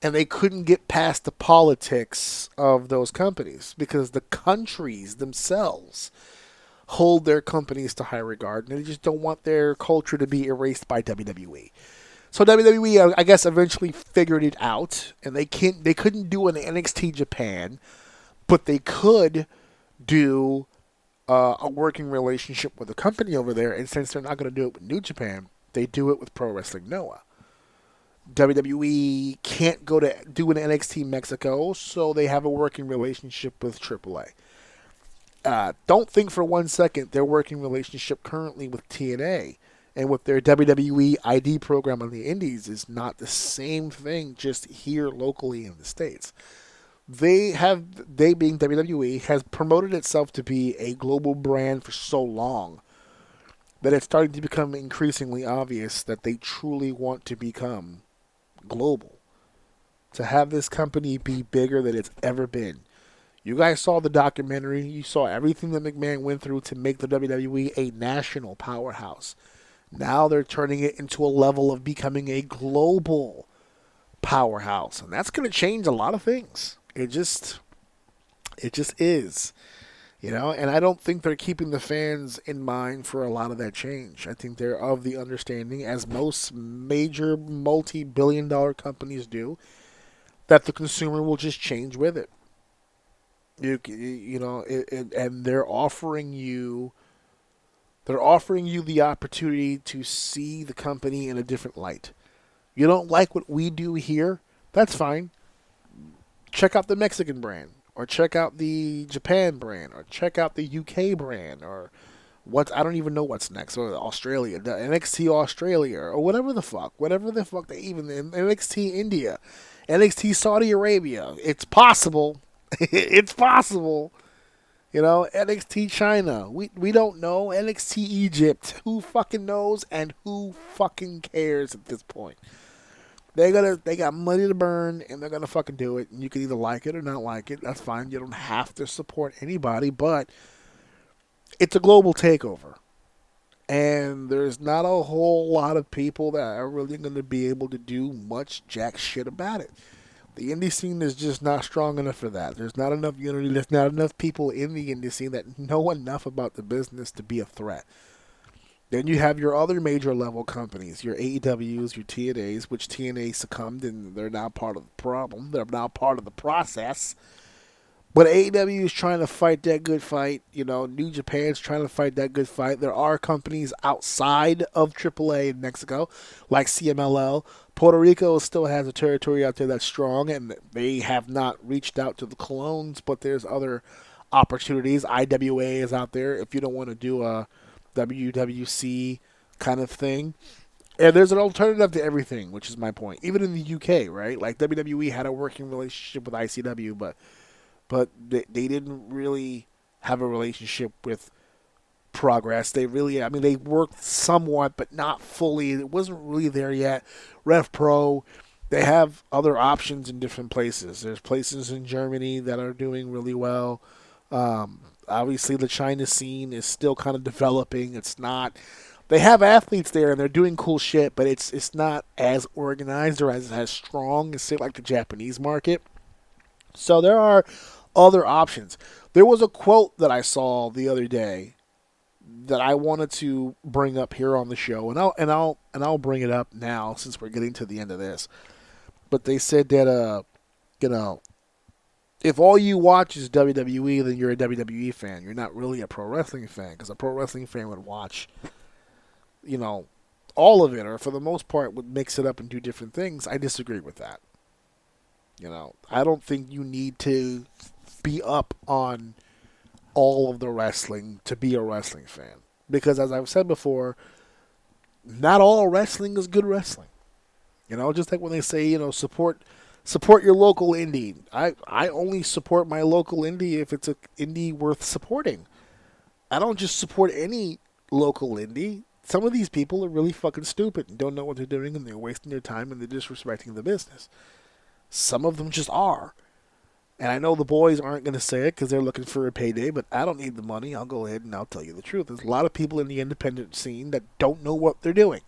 and they couldn't get past the politics of those companies because the countries themselves hold their companies to high regard, and they just don't want their culture to be erased by WWE. So WWE, I guess, eventually figured it out, and they couldn't do an NXT Japan, but they could do a working relationship with a company over there. And since they're not going to do it with New Japan, they do it with Pro Wrestling Noah. WWE can't go to do an NXT Mexico, so they have a working relationship with AAA. Don't think for 1 second their working relationship currently with TNA and with their WWE ID program on the Indies is not the same thing just here locally in the States. They being WWE, has promoted itself to be a global brand for so long that it's starting to become increasingly obvious that they truly want to become global. To have this company be bigger than it's ever been. You guys saw the documentary. You saw everything that McMahon went through to make the WWE a national powerhouse. Now they're turning it into a level of becoming a global powerhouse. And that's going to change a lot of things. It just is. And I don't think they're keeping the fans in mind for a lot of that change. I think they're of the understanding, as most major multi-billion-dollar companies do, that the consumer will just change with it. And they're offering you the opportunity to see the company in a different light. You don't like what we do here? That's fine. Check out the Mexican brand, or check out the Japan brand, or check out the UK brand, or I don't even know what's next, or Australia, the NXT Australia, or whatever the fuck they even, NXT India, NXT Saudi Arabia. It's possible. It's possible. NXT China. We don't know. NXT Egypt. Who fucking knows and who fucking cares at this point? They got money to burn and they're gonna fucking do it. And you can either like it or not like it. That's fine. You don't have to support anybody, but it's a global takeover. And there's not a whole lot of people that are really gonna be able to do much jack shit about it. The indie scene is just not strong enough for that. There's not enough unity. There's not enough people in the indie scene that know enough about the business to be a threat. Then you have your other major level companies, your AEWs, your TNAs, which TNA succumbed and they're now part of the problem. They're now part of the process. But AEW is trying to fight that good fight. New Japan's trying to fight that good fight. There are companies outside of AAA in Mexico, like CMLL. Puerto Rico still has a territory out there that's strong, and they have not reached out to the clones, but there's other opportunities. IWA is out there if you don't want to do a WWC kind of thing. And there's an alternative to everything, which is my point. Even in the UK, right? Like WWE had a working relationship with ICW, but they didn't really have a relationship with Progress. They worked somewhat, but not fully. It wasn't really there yet. Rev Pro, they have other options in different places. There's places in Germany that are doing really well. Obviously, the China scene is still kind of developing. It's not. They have athletes there and they're doing cool shit, but it's not as organized or as strong as, say, like the Japanese market. So there are other options. There was a quote that I saw the other day that I wanted to bring up here on the show, and I'll bring it up now since we're getting to the end of this. But they said that if all you watch is WWE, then you're a WWE fan. You're not really a pro wrestling fan, because a pro wrestling fan would watch, all of it, or for the most part would mix it up and do different things. I disagree with that. I don't think you need to be up on all of the wrestling to be a wrestling fan. Because as I've said before, not all wrestling is good wrestling. Just like when they say, support your local indie. I only support my local indie if it's an indie worth supporting. I don't just support any local indie. Some of these people are really fucking stupid and don't know what they're doing, and they're wasting their time and they're disrespecting the business. Some of them just are. And I know the boys aren't going to say it because they're looking for a payday, but I don't need the money. I'll go ahead and I'll tell you the truth. There's a lot of people in the independent scene that don't know what they're doing.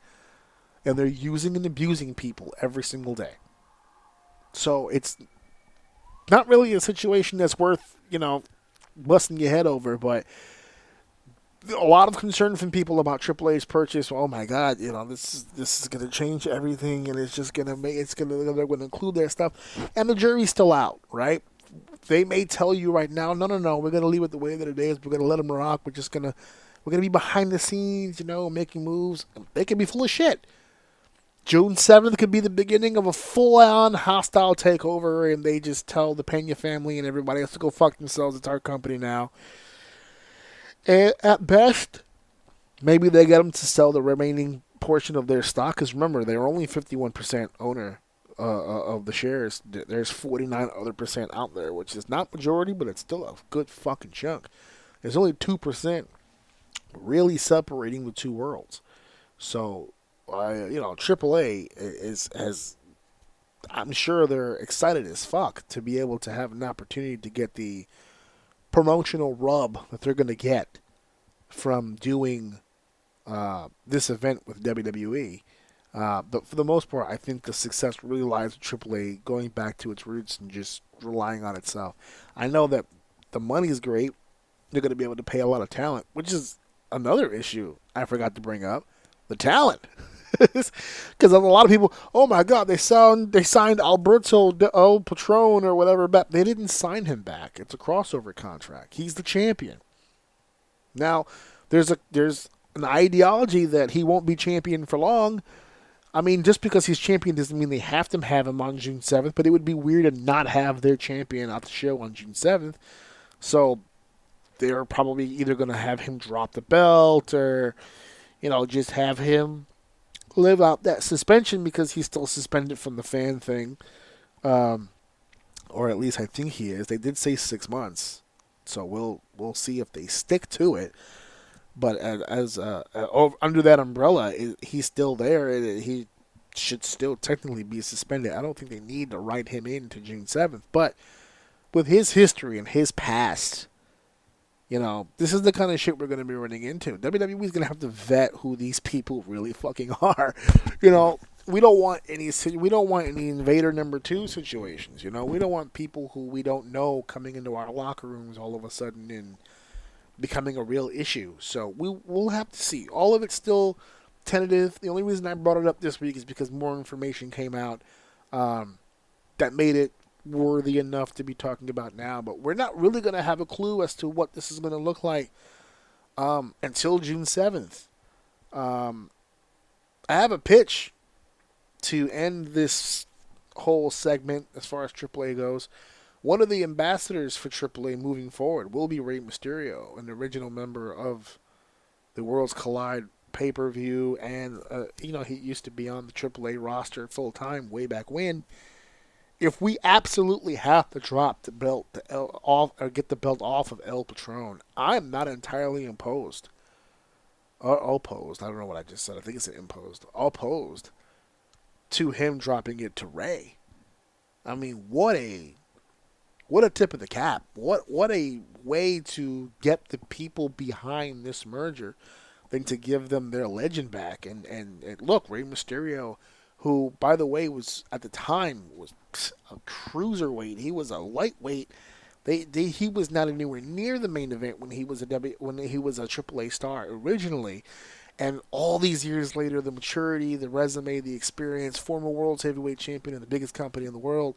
And they're using and abusing people every single day. So it's not really a situation that's worth, busting your head over, but a lot of concern from people about Triple H's purchase. Oh my God, this is going to change everything, and it's just going to make they're going to include their stuff, and the jury's still out, right? They may tell you right now, no, we're going to leave it the way that it is. We're going to let them rock. We're going to be behind the scenes, making moves. They could be full of shit. June 7th could be the beginning of a full-on hostile takeover, and they just tell the Pena family and everybody else to go fuck themselves. It's our company now. And at best, maybe they get them to sell the remaining portion of their stock. Because remember, they're only 51% owner of the shares. There's 49 other percent out there, which is not majority, but it's still a good fucking chunk. There's only 2% really separating the two worlds. So, AAA has. I'm sure they're excited as fuck to be able to have an opportunity to get the promotional rub that they're going to get from doing this event with WWE. But for the most part, I think the success really lies with AAA going back to its roots and just relying on itself. I know that the money is great. They're going to be able to pay a lot of talent, which is another issue I forgot to bring up. The talent. Because a lot of people, oh my God, they signed Alberto El Patron or whatever back. They didn't sign him back. It's a crossover contract. He's the champion. Now, there's an ideology that he won't be champion for long. I mean, just because he's champion doesn't mean they have to have him on June 7th, but it would be weird to not have their champion at the show on June 7th. So they're probably either going to have him drop the belt or, just have him live out that suspension because he's still suspended from the fan thing. Or at least I think he is. They did say 6 months. So we'll see if they stick to it. But as under that umbrella, he's still there. He should still technically be suspended. I don't think they need to write him in to June 7th. But with his history and his past, this is the kind of shit we're going to be running into. WWE is going to have to vet who these people really fucking are. We don't want any Invader number 2 situations. We don't want people who we don't know coming into our locker rooms all of a sudden and becoming a real issue. So we'll have to see. All of it's still tentative. The only reason I brought it up this week is because more information came out that made it worthy enough to be talking about now. But we're not really going to have a clue as to what this is going to look like until June 7th. I have a pitch to end this whole segment as far as AAA goes. One of the ambassadors for AAA moving forward will be Rey Mysterio, an original member of the Worlds Collide pay-per-view, and he used to be on the AAA roster full-time way back when. If we absolutely have to drop the belt get the belt off of El Patron, I'm not entirely opposed. Opposed. I don't know what I just said. I think it's imposed. Opposed to him dropping it to Rey. I mean, what a tip of the cap. What a way to get the people behind this merger than to give them their legend back. And look, Rey Mysterio, who, by the way, was at the time was a cruiserweight. He was a lightweight. He was not anywhere near the main event when he was a AAA star originally. And all these years later, the maturity, the resume, the experience, former world's heavyweight champion in the biggest company in the world,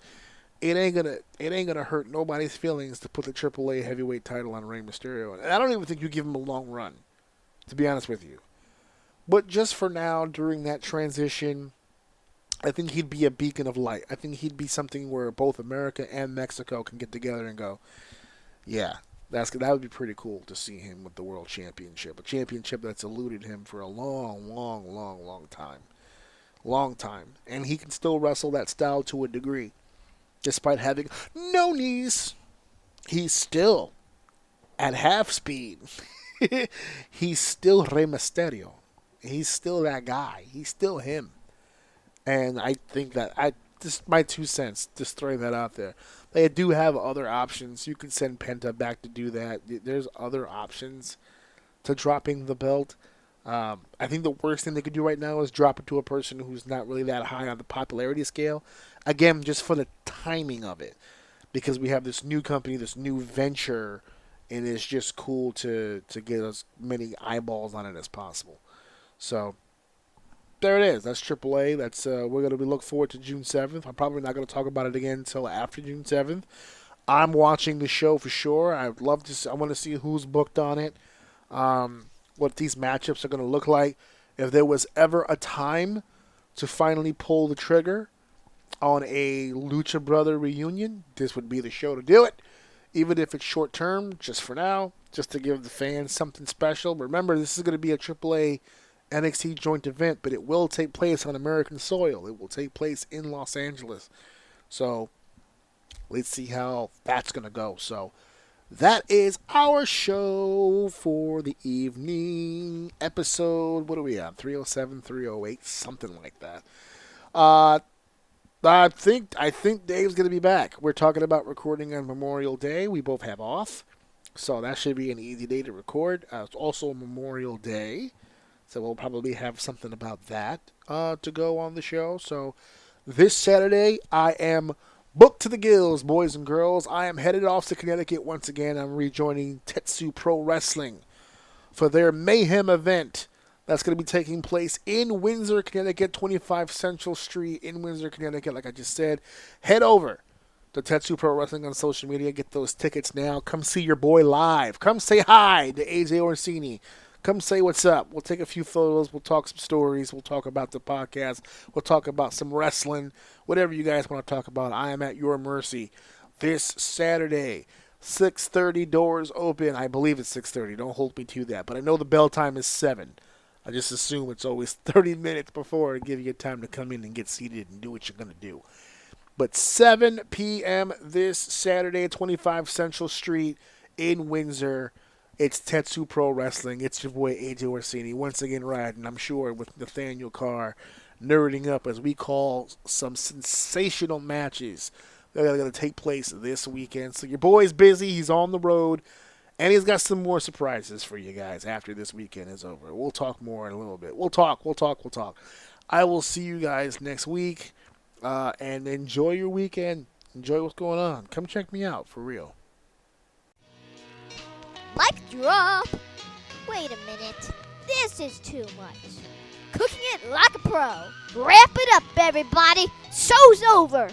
it ain't gonna hurt nobody's feelings to put the AAA heavyweight title on Rey Mysterio. And I don't even think you give him a long run, to be honest with you. But just for now, during that transition, I think he'd be a beacon of light. I think he'd be something where both America and Mexico can get together and go, yeah, that would be pretty cool to see him with the World Championship. A championship that's eluded him for a long time. Long time. And he can still wrestle that style to a degree. Despite having no knees, he's still at half speed. He's still Rey Mysterio. He's still that guy. He's still him. And I think that just my 2 cents, just throwing that out there. They do have other options. You can send Penta back to do that. There's other options to dropping the belt. I think the worst thing they could do right now is drop it to a person who's not really that high on the popularity scale. Again, just for the timing of it. Because we have this new company, this new venture, and it's just cool to get as many eyeballs on it as possible. So there it is. That's AAA. That's we're gonna look forward to June 7th. I'm probably not gonna talk about it again until after June 7th. I'm watching the show for sure. I'd love to. I want to see who's booked on it. What these matchups are gonna look like. If there was ever a time to finally pull the trigger on a Lucha Brother reunion, this would be the show to do it. Even if it's short term, just for now, just to give the fans something special. Remember, this is going to be a AAA NXT joint event, but it will take place on American soil. It will take place in Los Angeles. So let's see how that's going to go. So that is our show for the evening. Episode, what are we at? 307, 308, something like that. I think Dave's going to be back. We're talking about recording on Memorial Day. We both have off, so that should be an easy day to record. It's also Memorial Day, so we'll probably have something about that to go on the show. So this Saturday, I am booked to the gills, boys and girls. I am headed off to Connecticut once again. I'm rejoining Tetsu Pro Wrestling for their Mayhem event. That's going to be taking place in Windsor, Connecticut, 25 Central Street in Windsor, Connecticut. Like I just said, head over to Tetsu Pro Wrestling on social media. Get those tickets now. Come see your boy live. Come say hi to AJ Orsini. Come say what's up. We'll take a few photos. We'll talk some stories. We'll talk about the podcast. We'll talk about some wrestling. Whatever you guys want to talk about, I am at your mercy. This Saturday, 6:30 doors open. I believe it's 6:30. Don't hold me to that. But I know the bell time is 7. I just assume it's always 30 minutes before to give you time to come in and get seated and do what you're going to do. But 7 p.m. this Saturday, 25 Central Street in Windsor. It's Tetsu Pro Wrestling. It's your boy AJ Orsini once again riding, I'm sure, with Nathaniel Carr, nerding up as we call some sensational matches that are going to take place this weekend. So your boy's busy. He's on the road. And he's got some more surprises for you guys after this weekend is over. We'll talk more in a little bit. We'll talk. I will see you guys next week. And enjoy your weekend. Enjoy what's going on. Come check me out, for real.
Mic drop. Wait a minute. This is too much. Cooking it like a pro. Wrap it up, everybody. Show's over.